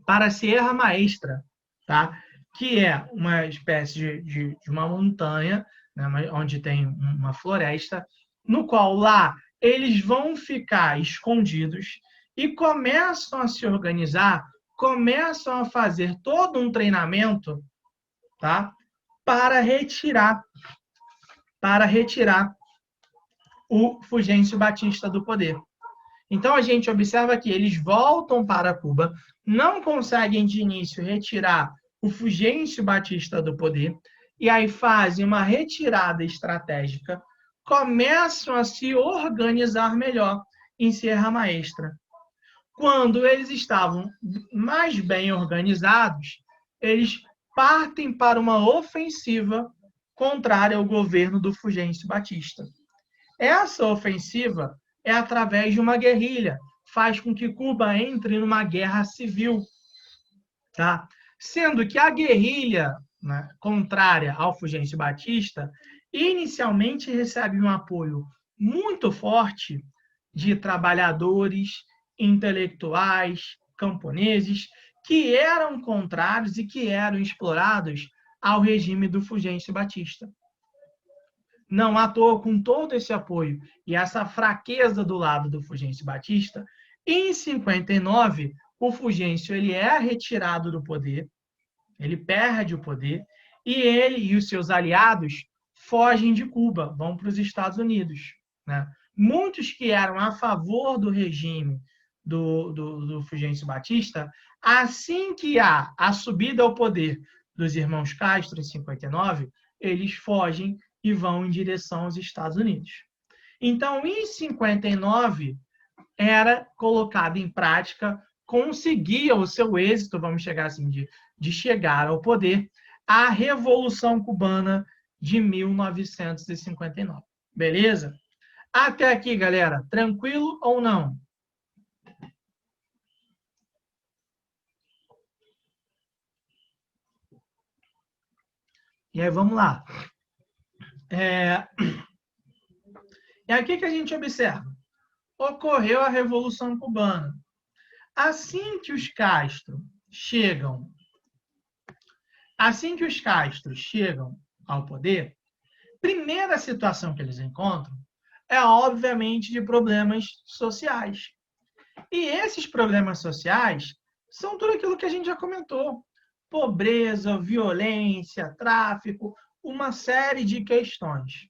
para a Sierra Maestra, tá? Que é uma espécie de uma montanha, né? Onde tem uma floresta, no qual lá eles vão ficar escondidos e começam a se organizar, começam a fazer todo um treinamento, tá? Para retirar o Fulgêncio Batista do poder. Então, a gente observa que eles voltam para Cuba, não conseguem de início retirar o Fulgêncio Batista do poder, e aí fazem uma retirada estratégica, começam a se organizar melhor em Sierra Maestra. Quando eles estavam mais bem organizados, eles partem para uma ofensiva contrária ao governo do Fulgêncio Batista. Essa ofensiva é através de uma guerrilha, faz com que Cuba entre numa guerra civil, tá? Sendo que a guerrilha, né, contrária ao Fulgêncio Batista, inicialmente recebe um apoio muito forte de trabalhadores, intelectuais, camponeses, que eram contrários e que eram explorados ao regime do Fulgêncio Batista. Não à toa, com todo esse apoio e essa fraqueza do lado do Fulgêncio Batista, em 59, o Fulgêncio ele é retirado do poder, ele perde o poder, e ele e os seus aliados fogem de Cuba, vão para os Estados Unidos. Né? Muitos que eram a favor do regime do Fulgêncio Batista, assim que há a subida ao poder dos irmãos Castro, em 59, eles fogem e vão em direção aos Estados Unidos. Então, em 59, era colocado em prática, conseguia o seu êxito, vamos chegar assim, de chegar ao poder, a Revolução Cubana de 1959. Beleza? Até aqui, galera. Tranquilo ou não? E aí, vamos lá. E aqui que a gente observa. Ocorreu a Revolução Cubana. Assim que os Castro chegam ao poder, primeira situação que eles encontram é, obviamente, de problemas sociais. E esses problemas sociais são tudo aquilo que a gente já comentou. Pobreza, violência, tráfico, uma série de questões.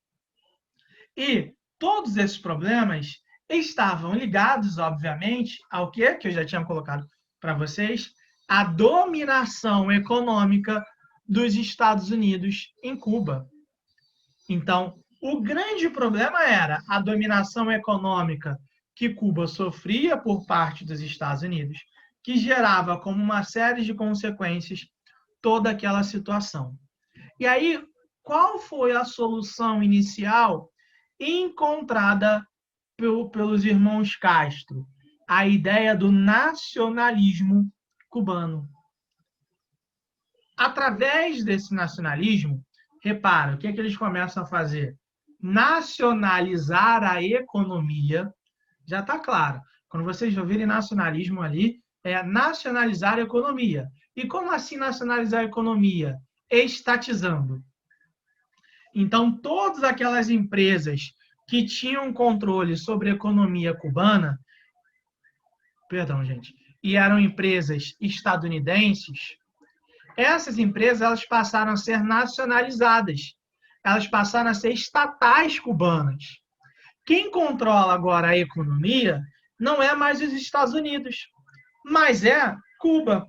E todos esses problemas estavam ligados, obviamente, ao quê? Que eu já tinha colocado para vocês a dominação econômica dos Estados Unidos em Cuba. Então, o grande problema era a dominação econômica que Cuba sofria por parte dos Estados Unidos, que gerava como uma série de consequências toda aquela situação. E aí, qual foi a solução inicial encontrada pelos irmãos Castro? A ideia do nacionalismo cubano. Através desse nacionalismo, repara, o que eles começam a fazer? Nacionalizar a economia. Já está claro. Quando vocês ouvirem nacionalismo ali, é nacionalizar a economia. E como assim nacionalizar a economia? Estatizando. Então, todas aquelas empresas que tinham controle sobre a economia cubana, e eram empresas estadunidenses, essas empresas elas passaram a ser nacionalizadas. Elas passaram a ser estatais cubanas. Quem controla agora a economia não é mais os Estados Unidos, mas é Cuba.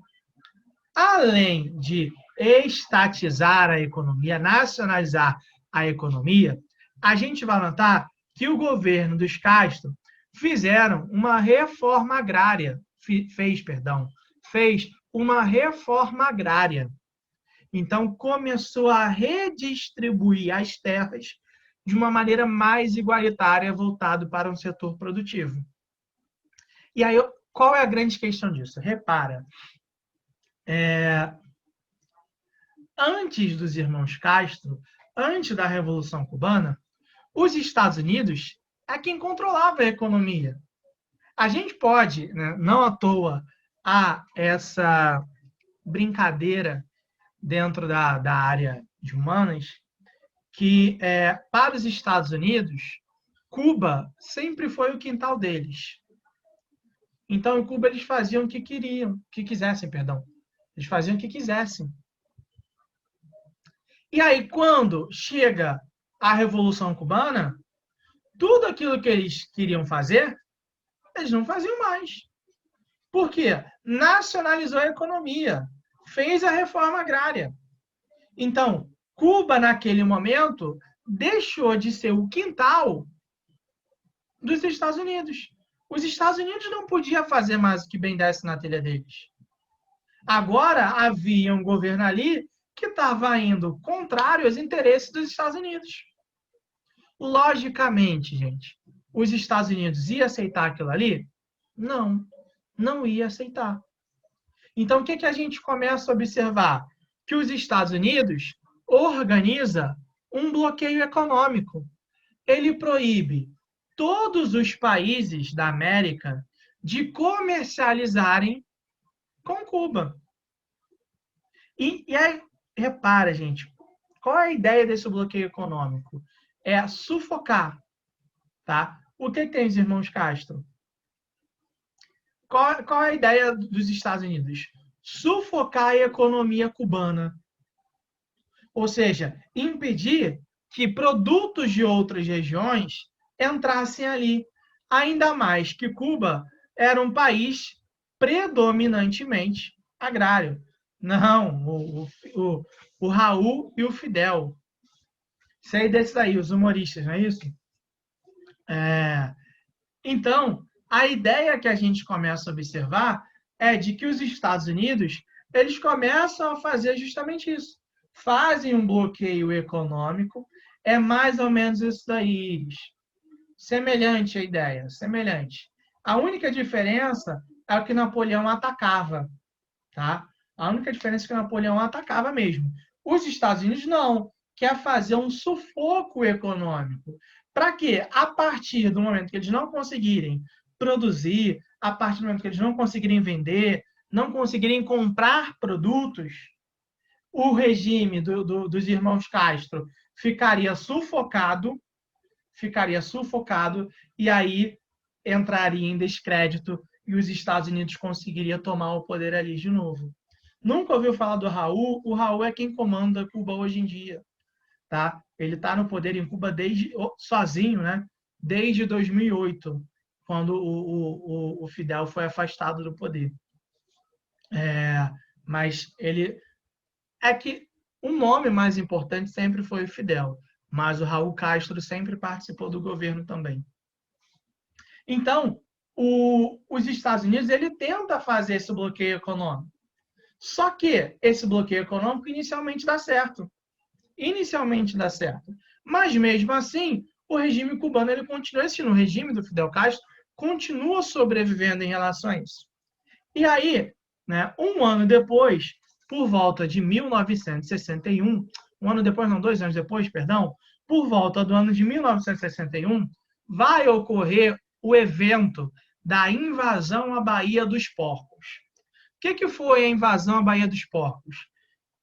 Além de estatizar a economia, nacionalizar a economia, a gente vai notar que o governo dos Castro fizeram uma reforma agrária, fez uma reforma agrária. Então, começou a redistribuir as terras de uma maneira mais igualitária, voltado para um setor produtivo. E aí, qual é a grande questão disso? Repara, antes dos irmãos Castro, antes da Revolução Cubana, os Estados Unidos é quem controlava a economia. A gente pode, né, não à toa, há essa brincadeira dentro da área de humanas, que para os Estados Unidos, Cuba sempre foi o quintal deles. Então, em Cuba, eles faziam o que quisessem. Eles faziam o que quisessem. E aí, quando chega a Revolução Cubana, tudo aquilo que eles queriam fazer, eles não faziam mais. Por quê? Nacionalizou a economia, fez a reforma agrária. Então, Cuba, naquele momento, deixou de ser o quintal dos Estados Unidos. Os Estados Unidos não podiam fazer mais o que bem desse na telha deles. Agora, havia um governo ali que estava indo contrário aos interesses dos Estados Unidos. Logicamente, gente, os Estados Unidos iam aceitar aquilo ali? Não, não ia aceitar. Então, o que a gente começa a observar? Que os Estados Unidos organiza um bloqueio econômico. Ele proíbe todos os países da América de comercializarem com Cuba. E aí, repara, gente, qual é a ideia desse bloqueio econômico? É sufocar, tá? O que tem os irmãos Castro? Qual é a ideia dos Estados Unidos? Sufocar a economia cubana. Ou seja, impedir que produtos de outras regiões entrassem ali. Ainda mais que Cuba era um país predominantemente agrário. Não, o Raul e o Fidel. Sei desses aí, os humoristas, não é isso? Então, a ideia que a gente começa a observar é de que os Estados Unidos eles começam a fazer justamente isso. Fazem um bloqueio econômico, é mais ou menos isso daí. Semelhante a ideia, semelhante. A única diferença é que Napoleão atacava, tá? A única diferença é que Napoleão atacava mesmo. Os Estados Unidos não, quer fazer um sufoco econômico. Para quê? A partir do momento que eles não conseguirem produzir, a partir do momento que eles não conseguirem vender, não conseguirem comprar produtos, o regime dos irmãos Castro ficaria sufocado, e aí entraria em descrédito e os Estados Unidos conseguiriam tomar o poder ali de novo. Nunca ouviu falar do Raul? O Raul é quem comanda Cuba hoje em dia. Tá? Ele está no poder em Cuba sozinho, né? Desde 2008, quando o Fidel foi afastado do poder. Mas ele é que o nome mais importante sempre foi o Fidel, mas o Raul Castro sempre participou do governo também. Então, os Estados Unidos ele tenta fazer esse bloqueio econômico. Só que esse bloqueio econômico inicialmente dá certo. Inicialmente dá certo. Mas mesmo assim, o regime cubano ele continua existindo. O regime do Fidel Castro continua sobrevivendo em relação a isso. E aí, né, um ano depois, por volta de 1961, um ano depois, não, 2 anos depois, perdão, por volta do ano de 1961, vai ocorrer o evento da invasão à Baía dos Porcos. O que foi a invasão à Baía dos Porcos?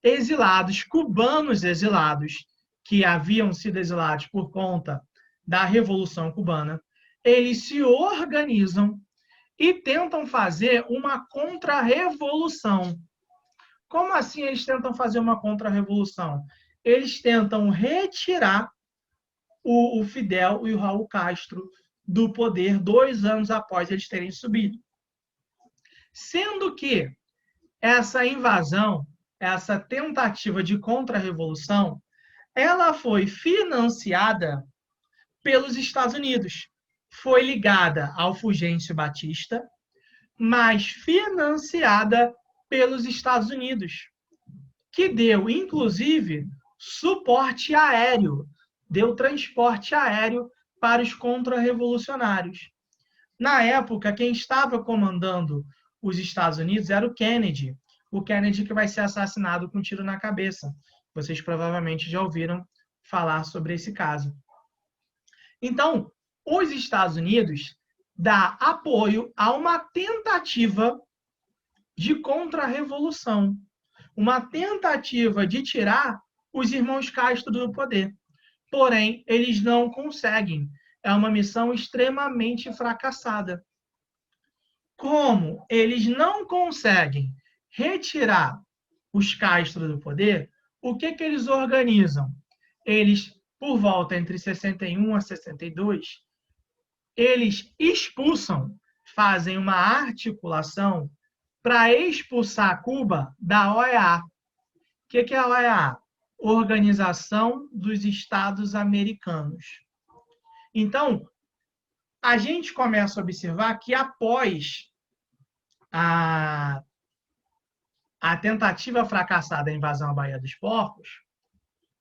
Exilados, cubanos exilados, que haviam sido exilados por conta da Revolução Cubana, eles se organizam e tentam fazer uma contra-revolução. Como assim eles tentam fazer uma contra-revolução? Eles tentam retirar o Fidel e o Raul Castro do poder 2 anos após eles terem subido. Sendo que essa invasão, essa tentativa de contra-revolução, ela foi financiada pelos Estados Unidos. Foi ligada ao Fulgêncio Batista, mas financiada pelos Estados Unidos, que deu, inclusive, suporte aéreo, deu transporte aéreo para os contra-revolucionários. Na época, quem estava comandando os Estados Unidos era o Kennedy que vai ser assassinado com um tiro na cabeça. Vocês provavelmente já ouviram falar sobre esse caso. Então, os Estados Unidos dá apoio a uma tentativa de contra-revolução, uma tentativa de tirar os irmãos Castro do poder. Porém, eles não conseguem. É uma missão extremamente fracassada. Como eles não conseguem retirar os Castro do poder, o que eles organizam? Eles, por volta entre 61 a 62, eles expulsam, fazem uma articulação para expulsar Cuba da OEA. O que é a OEA? Organização dos Estados Americanos. Então, a gente começa a observar que após a tentativa fracassada da invasão à Baía dos Porcos,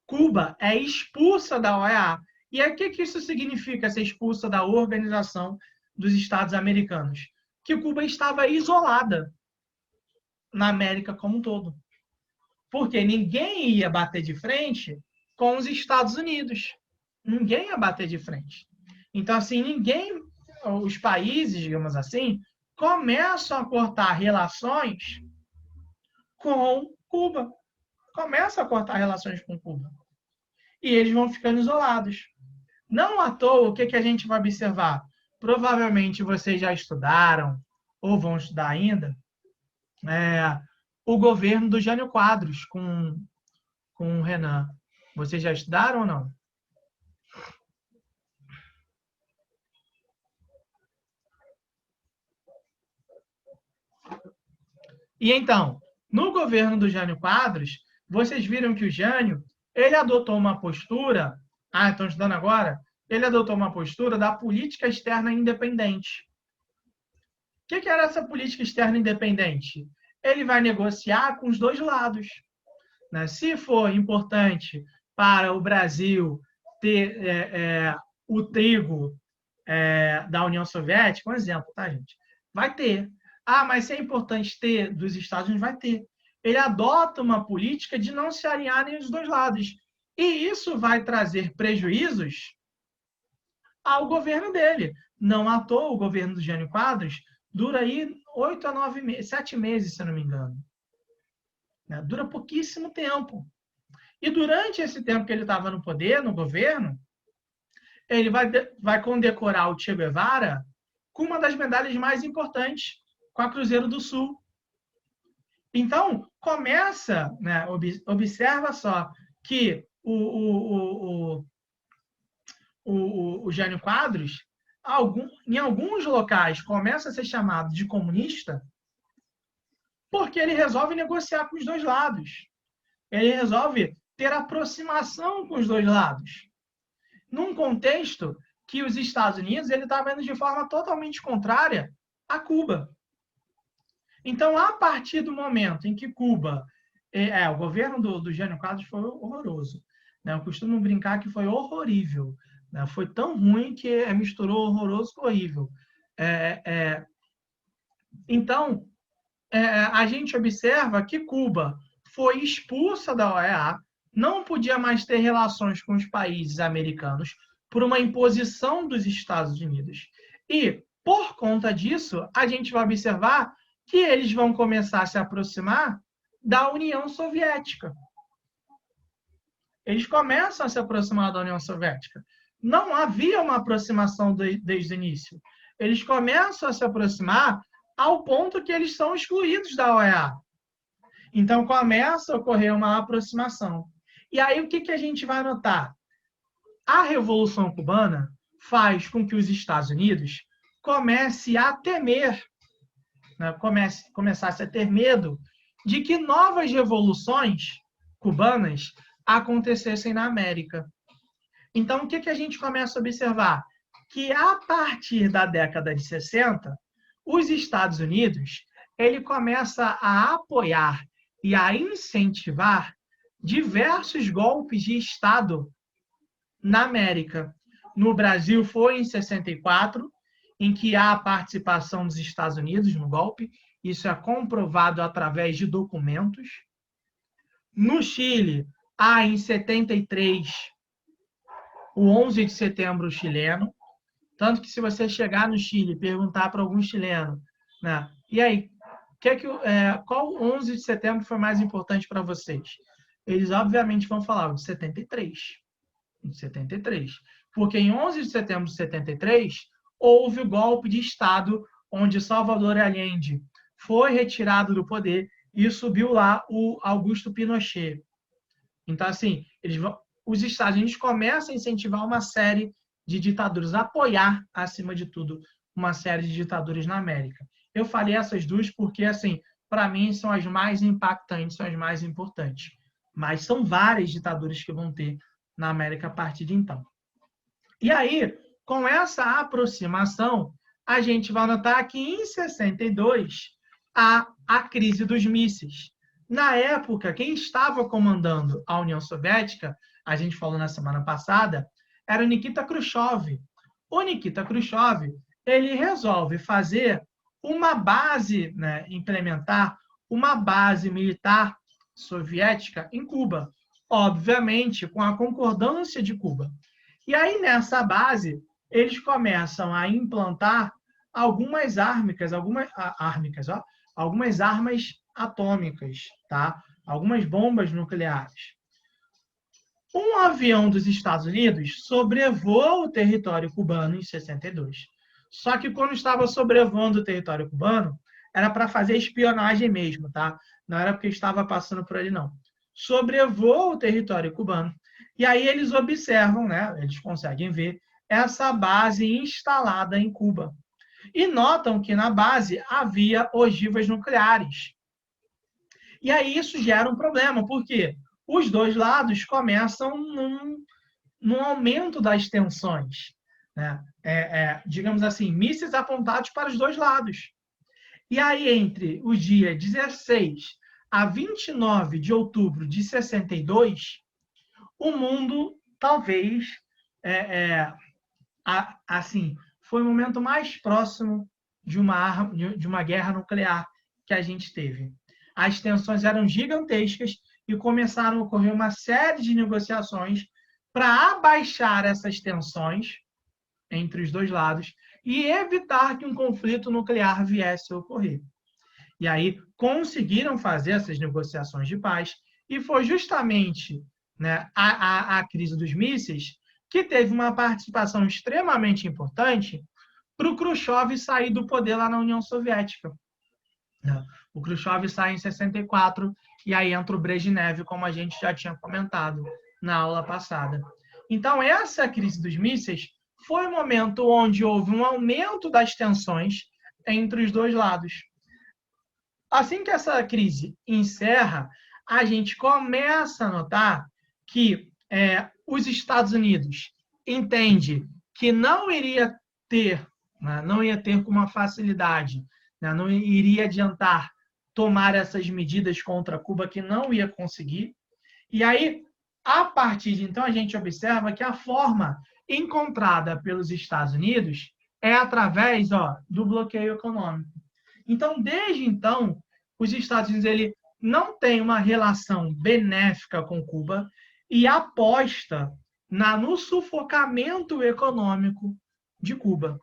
Cuba é expulsa da OEA. E aí, o que isso significa, ser expulsa da Organização dos Estados Americanos? Que Cuba estava isolada na América como um todo. Porque ninguém ia bater de frente com os Estados Unidos. Ninguém ia bater de frente. Então, assim, os países, digamos assim, começam a cortar relações com Cuba. Começam a cortar relações com Cuba. E eles vão ficando isolados. Não à toa, o que a gente vai observar? Provavelmente vocês já estudaram, ou vão estudar ainda, o governo do Jânio Quadros com o Renan. Vocês já estudaram ou não? E então, no governo do Jânio Quadros, vocês viram que o Jânio, ele adotou uma postura, estão estudando agora? Ele adotou uma postura da política externa independente. O que era essa política externa independente? Ele vai negociar com os dois lados. Né? Se for importante para o Brasil ter o trigo da União Soviética, um exemplo, tá, gente? Vai ter. Mas se é importante ter dos Estados Unidos, vai ter. Ele adota uma política de não se alinharem os dois lados. E isso vai trazer prejuízos ao governo dele. Não à toa, o governo do Jânio Quadros dura aí 8 a 9 meses, 7 meses, se eu não me engano. Dura pouquíssimo tempo. E durante esse tempo que ele estava no poder, no governo, ele vai condecorar o Che Guevara com uma das medalhas mais importantes, com a Cruzeiro do Sul. Então, começa, né, observa só, que o Jânio Quadros, em alguns locais, começa a ser chamado de comunista, Porque ele resolve negociar com os dois lados. Ele resolve ter aproximação com os dois lados. Num contexto que os Estados Unidos ele estava indo de forma totalmente contrária a Cuba. Então, a partir do momento em que Cuba... o governo do Jânio Quadros foi horroroso. Né? Eu costumo brincar que foi horrorível. Né? Foi tão ruim que misturou horroroso com horrível. Então, a gente observa que Cuba foi expulsa da OEA, não podia mais ter relações com os países americanos por uma imposição dos Estados Unidos. E, por conta disso, a gente vai observar que eles vão começar a se aproximar da União Soviética. Eles começam a se aproximar da União Soviética. Não havia uma aproximação desde o início. Eles começam a se aproximar ao ponto que eles são excluídos da OEA. Então, começa a ocorrer uma aproximação. E aí, o que a gente vai notar? A Revolução Cubana faz com que os Estados Unidos comece a temer, né, começasse a ter medo de que novas revoluções cubanas acontecessem na América. Então, o que a gente começa a observar? Que a partir da década de 60, os Estados Unidos ele começa a apoiar e a incentivar diversos golpes de Estado na América. No Brasil foi em 64, em que há a participação dos Estados Unidos no golpe. Isso é comprovado através de documentos. No Chile, há em 73 o 11 de setembro chileno. Tanto que se você chegar no Chile e perguntar para algum chileno, né, e aí, qual 11 de setembro foi mais importante para vocês? Eles, obviamente, vão falar o de 73. De 73. Porque em 11 de setembro de 73, houve o golpe de Estado, onde Salvador Allende foi retirado do poder e subiu lá o Augusto Pinochet. Então, assim, os Estados Unidos começam a incentivar uma série de ditaduras, apoiar, acima de tudo, uma série de ditaduras na América. Eu falei essas duas porque, assim, para mim, são as mais impactantes, são as mais importantes. Mas são várias ditaduras que vão ter na América a partir de então. E aí, com essa aproximação, a gente vai notar que em 62 há a crise dos mísseis. Na época, quem estava comandando a União Soviética, a gente falou na semana passada, era o Nikita Khrushchev. O Nikita Khrushchev, ele resolve fazer uma base, né, implementar uma base militar soviética em Cuba, obviamente com a concordância de Cuba. E aí, nessa base, eles começam a implantar algumas armas atômicas, tá? Algumas bombas nucleares. Um avião dos Estados Unidos sobrevoa o território cubano em 62. Só que quando estava sobrevoando o território cubano, era para fazer espionagem mesmo, tá? Não era porque estava passando por ali, não. Sobrevoa o território cubano. E aí eles observam, né? Eles conseguem ver essa base instalada em Cuba. E notam que na base havia ogivas nucleares. E aí isso gera um problema, porque os dois lados começam num aumento das tensões. Né? Digamos assim, mísseis apontados para os dois lados. E aí, entre o dia 16 a 29 de outubro de 62, o mundo talvez, assim, foi o momento mais próximo de uma guerra nuclear que a gente teve. As tensões eram gigantescas e começaram a ocorrer uma série de negociações para abaixar essas tensões entre os dois lados e evitar que um conflito nuclear viesse a ocorrer. E aí conseguiram fazer essas negociações de paz e foi justamente, né, a crise dos mísseis que teve uma participação extremamente importante para o Khrushchev sair do poder lá na União Soviética. O Khrushchev sai em 64 e aí entra o Brezhnev, como a gente já tinha comentado na aula passada. Então, essa crise dos mísseis foi o momento onde houve um aumento das tensões entre os dois lados. Assim que essa crise encerra, a gente começa a notar que os Estados Unidos entende que não iria ter, né, não ia ter com uma facilidade, né, não iria adiantar tomar essas medidas contra Cuba, que não ia conseguir. E aí, a partir de então, a gente observa que a forma encontrada pelos Estados Unidos é através do bloqueio econômico. Então, desde então, os Estados Unidos ele não tem uma relação benéfica com Cuba e aposta no sufocamento econômico de Cuba.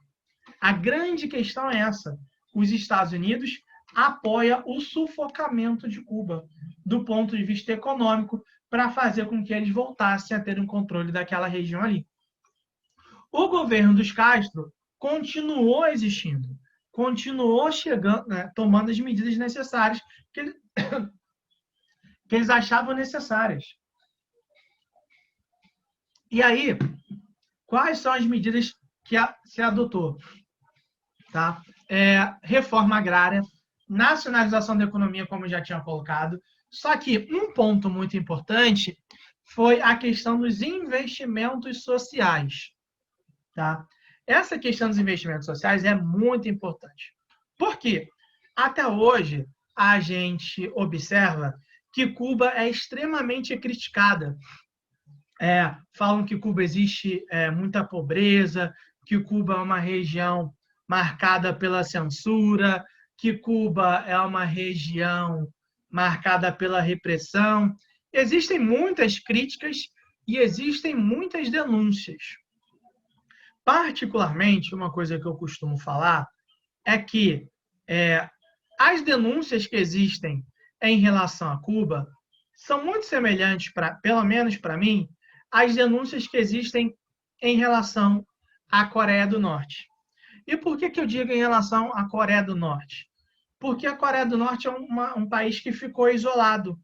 A grande questão é essa. Os Estados Unidos apoia o sufocamento de Cuba, do ponto de vista econômico, para fazer com que eles voltassem a ter um controle daquela região ali. O governo dos Castro continuou existindo, continuou chegando, né, tomando as medidas necessárias que eles achavam necessárias. E aí, quais são as medidas que se adotou? Tá? Reforma agrária, nacionalização da economia, como eu já tinha colocado. Só que um ponto muito importante foi a questão dos investimentos sociais. Tá? Essa questão dos investimentos sociais é muito importante. Por quê? Até hoje, a gente observa que Cuba é extremamente criticada. Falam que Cuba existe muita pobreza, que Cuba é uma região marcada pela censura, que Cuba é uma região marcada pela repressão. Existem muitas críticas e existem muitas denúncias. Particularmente, uma coisa que eu costumo falar é que as denúncias que existem em relação a Cuba são muito semelhantes, pelo menos para mim, às denúncias que existem em relação à Coreia do Norte. E por que eu digo em relação à Coreia do Norte? Porque a Coreia do Norte é um país que ficou isolado.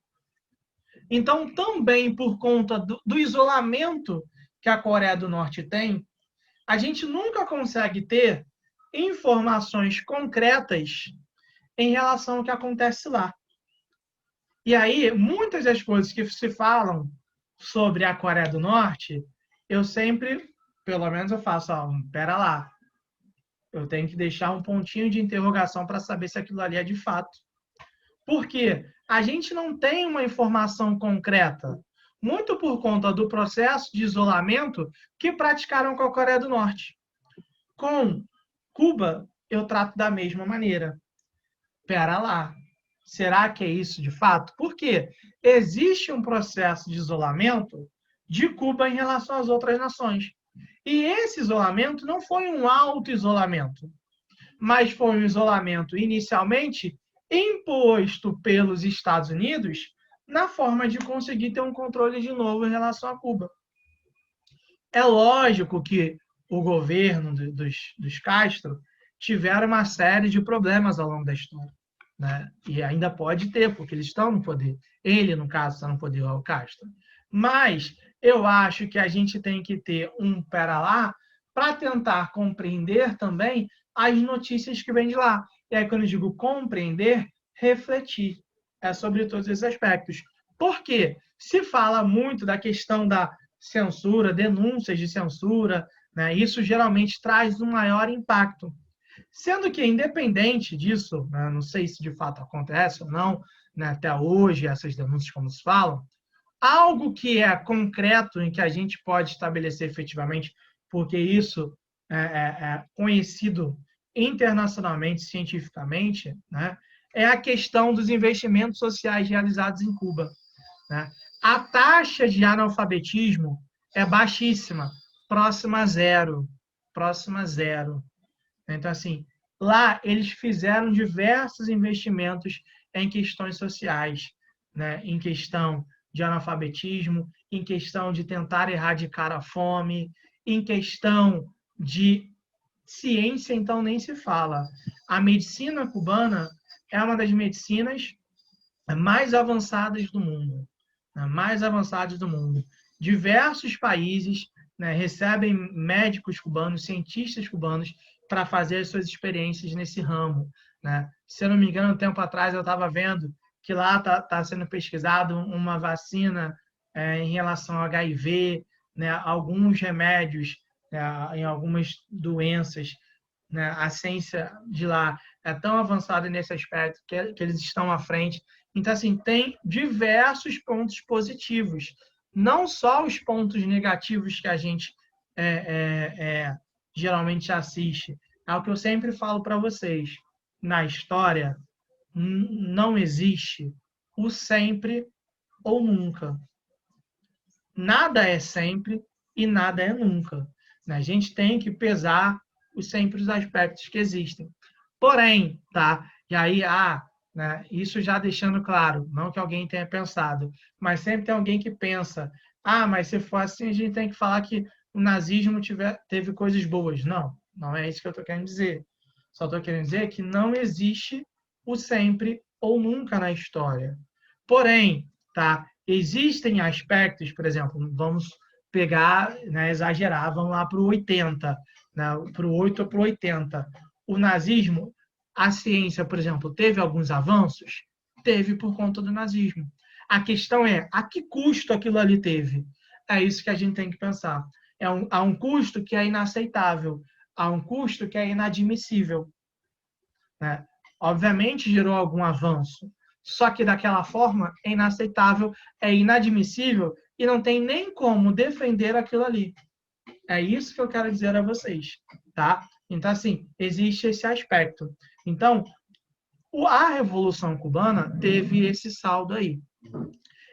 Então, também por conta do isolamento que a Coreia do Norte tem, a gente nunca consegue ter informações concretas em relação ao que acontece lá. E aí, muitas das coisas que se falam sobre a Coreia do Norte, eu sempre, pelo menos eu faço, pera lá, eu tenho que deixar um pontinho de interrogação para saber se aquilo ali é de fato. Porque a gente não tem uma informação concreta, muito por conta do processo de isolamento que praticaram com a Coreia do Norte. Com Cuba, eu trato da mesma maneira. Pera lá, será que é isso de fato? Porque existe um processo de isolamento de Cuba em relação às outras nações. E esse isolamento não foi um auto-isolamento, mas foi um isolamento inicialmente imposto pelos Estados Unidos na forma de conseguir ter um controle de novo em relação a Cuba. É lógico que o governo dos Castro tiveram uma série de problemas ao longo da história. Né? E ainda pode ter, porque eles estão no poder. Ele, no caso, está no poder, o Castro. Mas eu acho que a gente tem que ter um pera lá para tentar compreender também as notícias que vêm de lá. E aí, quando eu digo compreender, refletir sobre todos esses aspectos. Por quê? Se fala muito da questão da censura, denúncias de censura, né? Isso geralmente traz um maior impacto. Sendo que, independente disso, né, não sei se de fato acontece ou não, né, até hoje, essas denúncias como se falam, algo que é concreto em que a gente pode estabelecer efetivamente, porque isso é conhecido internacionalmente, cientificamente, né, é a questão dos investimentos sociais realizados em Cuba. Né? A taxa de analfabetismo é baixíssima, próxima a zero. Próxima a zero. Então, assim, lá eles fizeram diversos investimentos em questões sociais, né? Em questão de analfabetismo, em questão de tentar erradicar a fome, em questão de ciência, então nem se fala. A medicina cubana é uma das medicinas mais avançadas do mundo. Né? Mais avançadas do mundo. Diversos países, né, recebem médicos cubanos, cientistas cubanos, para fazer as suas experiências nesse ramo. né? Se eu não me engano, um tempo atrás eu estava vendo que lá está sendo pesquisado uma vacina em relação ao HIV, né? Alguns remédios, né? Em algumas doenças, né? A ciência de lá é tão avançada nesse aspecto que eles estão à frente. Então, assim, tem diversos pontos positivos, não só os pontos negativos que a gente geralmente assiste. É o que eu sempre falo para vocês. Na história, não existe o sempre ou nunca. Nada é sempre e nada é nunca. A gente tem que pesar sempre os aspectos que existem. Porém, tá? E aí, né, isso já deixando claro, não que alguém tenha pensado, mas sempre tem alguém que pensa, mas se for assim, a gente tem que falar que o nazismo teve coisas boas. Não, não é isso que eu estou querendo dizer. Só estou querendo dizer que não existe o sempre ou nunca na história. Porém, tá? Existem aspectos, por exemplo, vamos pegar, né, exagerar, vamos lá para o 80, né, para o 8 ou para o 80. O nazismo, a ciência, por exemplo, teve alguns avanços? Teve por conta do nazismo. A questão é, a que custo aquilo ali teve? É isso que a gente tem que pensar. Há um custo que é inaceitável, há um custo que é inadmissível, né? Obviamente gerou algum avanço, só que daquela forma é inaceitável, é inadmissível e não tem nem como defender aquilo ali. É isso que eu quero dizer a vocês, tá? Então, assim, existe esse aspecto. Então, a Revolução Cubana teve esse saldo aí.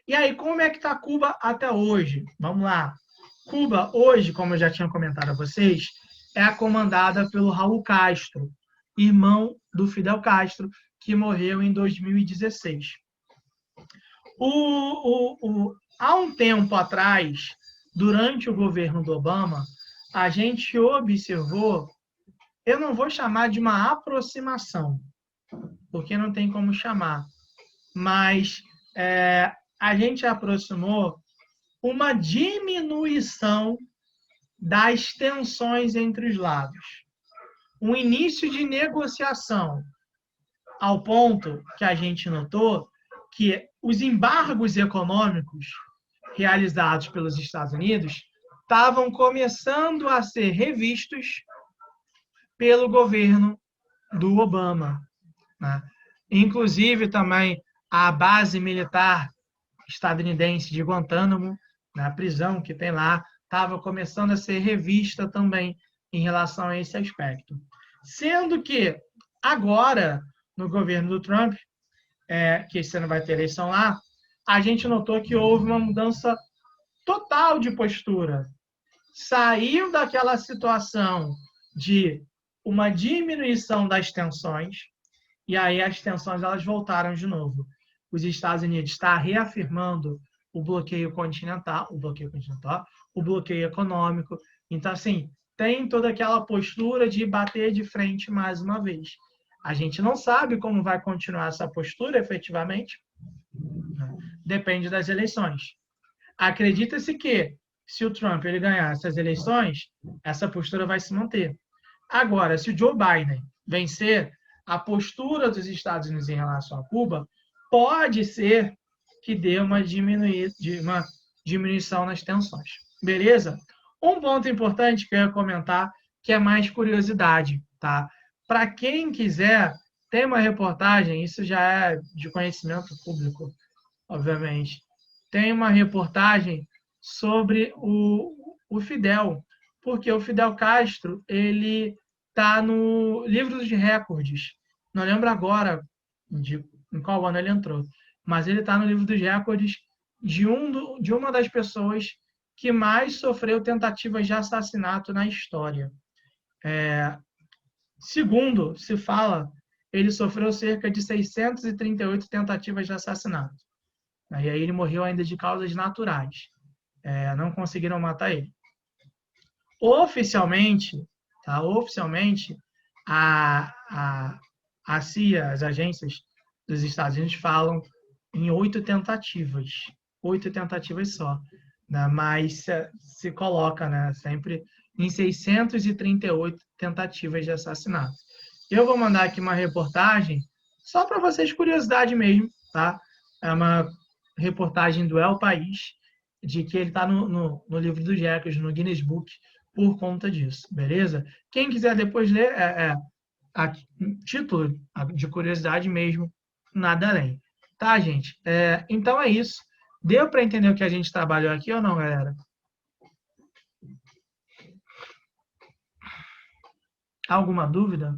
E aí, como é que está Cuba até hoje? Vamos lá. Cuba, hoje, como eu já tinha comentado a vocês, é comandada pelo Raul Castro, irmão do Fidel Castro, que morreu em 2016. Há um tempo atrás, durante o governo do Obama, a gente observou, eu não vou chamar de uma aproximação, porque não tem como chamar, mas a gente aproximou uma diminuição das tensões entre os lados. Um início de negociação, ao ponto que a gente notou que os embargos econômicos realizados pelos Estados Unidos estavam começando a ser revistos pelo governo do Obama, né? Inclusive também a base militar estadunidense de Guantánamo, na prisão que tem lá, estava começando a ser revista também em relação a esse aspecto. Sendo que agora, no governo do Trump, que esse ano vai ter eleição lá, a gente notou que houve uma mudança total de postura. Saiu daquela situação de uma diminuição das tensões, e aí as tensões elas voltaram de novo. Os Estados Unidos estão reafirmando o bloqueio continental, o bloqueio econômico. Então, assim, tem toda aquela postura de bater de frente mais uma vez. A gente não sabe como vai continuar essa postura efetivamente. Depende das eleições. Acredita-se que, se o Trump ele ganhar essas eleições, essa postura vai se manter. Agora, se o Joe Biden vencer, a postura dos Estados Unidos em relação a Cuba pode ser que dê uma diminuição nas tensões. Beleza? Um ponto importante que eu ia comentar, que é mais curiosidade, tá? Para quem quiser, tem uma reportagem, isso já é de conhecimento público, obviamente. Tem uma reportagem sobre o Fidel, porque o Fidel Castro, ele está no livro dos recordes. Não lembro agora em qual ano ele entrou, mas ele está no livro dos recordes de uma das pessoas que mais sofreu tentativas de assassinato na história. Segundo se fala, ele sofreu cerca de 638 tentativas de assassinato. E aí ele morreu ainda de causas naturais. Não conseguiram matar ele. Oficialmente, tá? Oficialmente, a CIA, as agências dos Estados Unidos falam em 8 tentativas. 8 tentativas só. Né? Mas se coloca, né, sempre em 638 tentativas de assassinato. Eu vou mandar aqui uma reportagem, só para vocês, curiosidade mesmo, tá? É uma reportagem do El País, de que ele está no livro dos recordes, no Guinness Book, por conta disso, beleza? Quem quiser depois ler, título de curiosidade mesmo, nada além. Tá, gente? Então é isso. Deu para entender o que a gente trabalhou aqui ou não, galera? Alguma dúvida?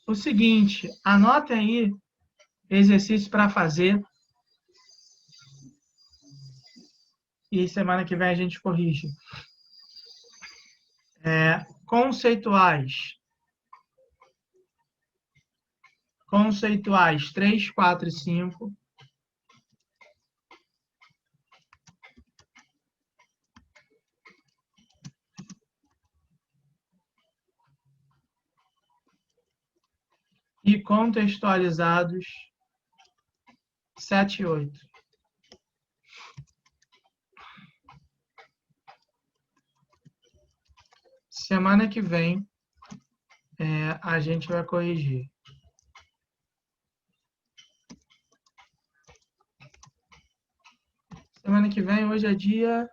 O seguinte, anotem aí exercício para fazer e semana que vem a gente corrige. Conceituais. Conceituais 3, 4 e 5. E contextualizados 7 e 8. Semana que vem a gente vai corrigir. Semana que vem, hoje é dia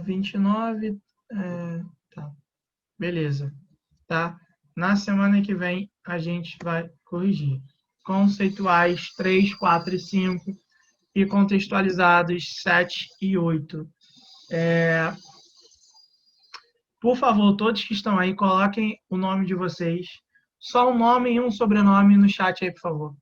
29. Tá. Beleza. Tá? Na semana que vem a gente vai corrigir. Conceituais 3, 4 e 5 e contextualizados 7 e 8. Por favor, todos que estão aí, coloquem o nome de vocês. Só um nome e um sobrenome no chat aí, por favor.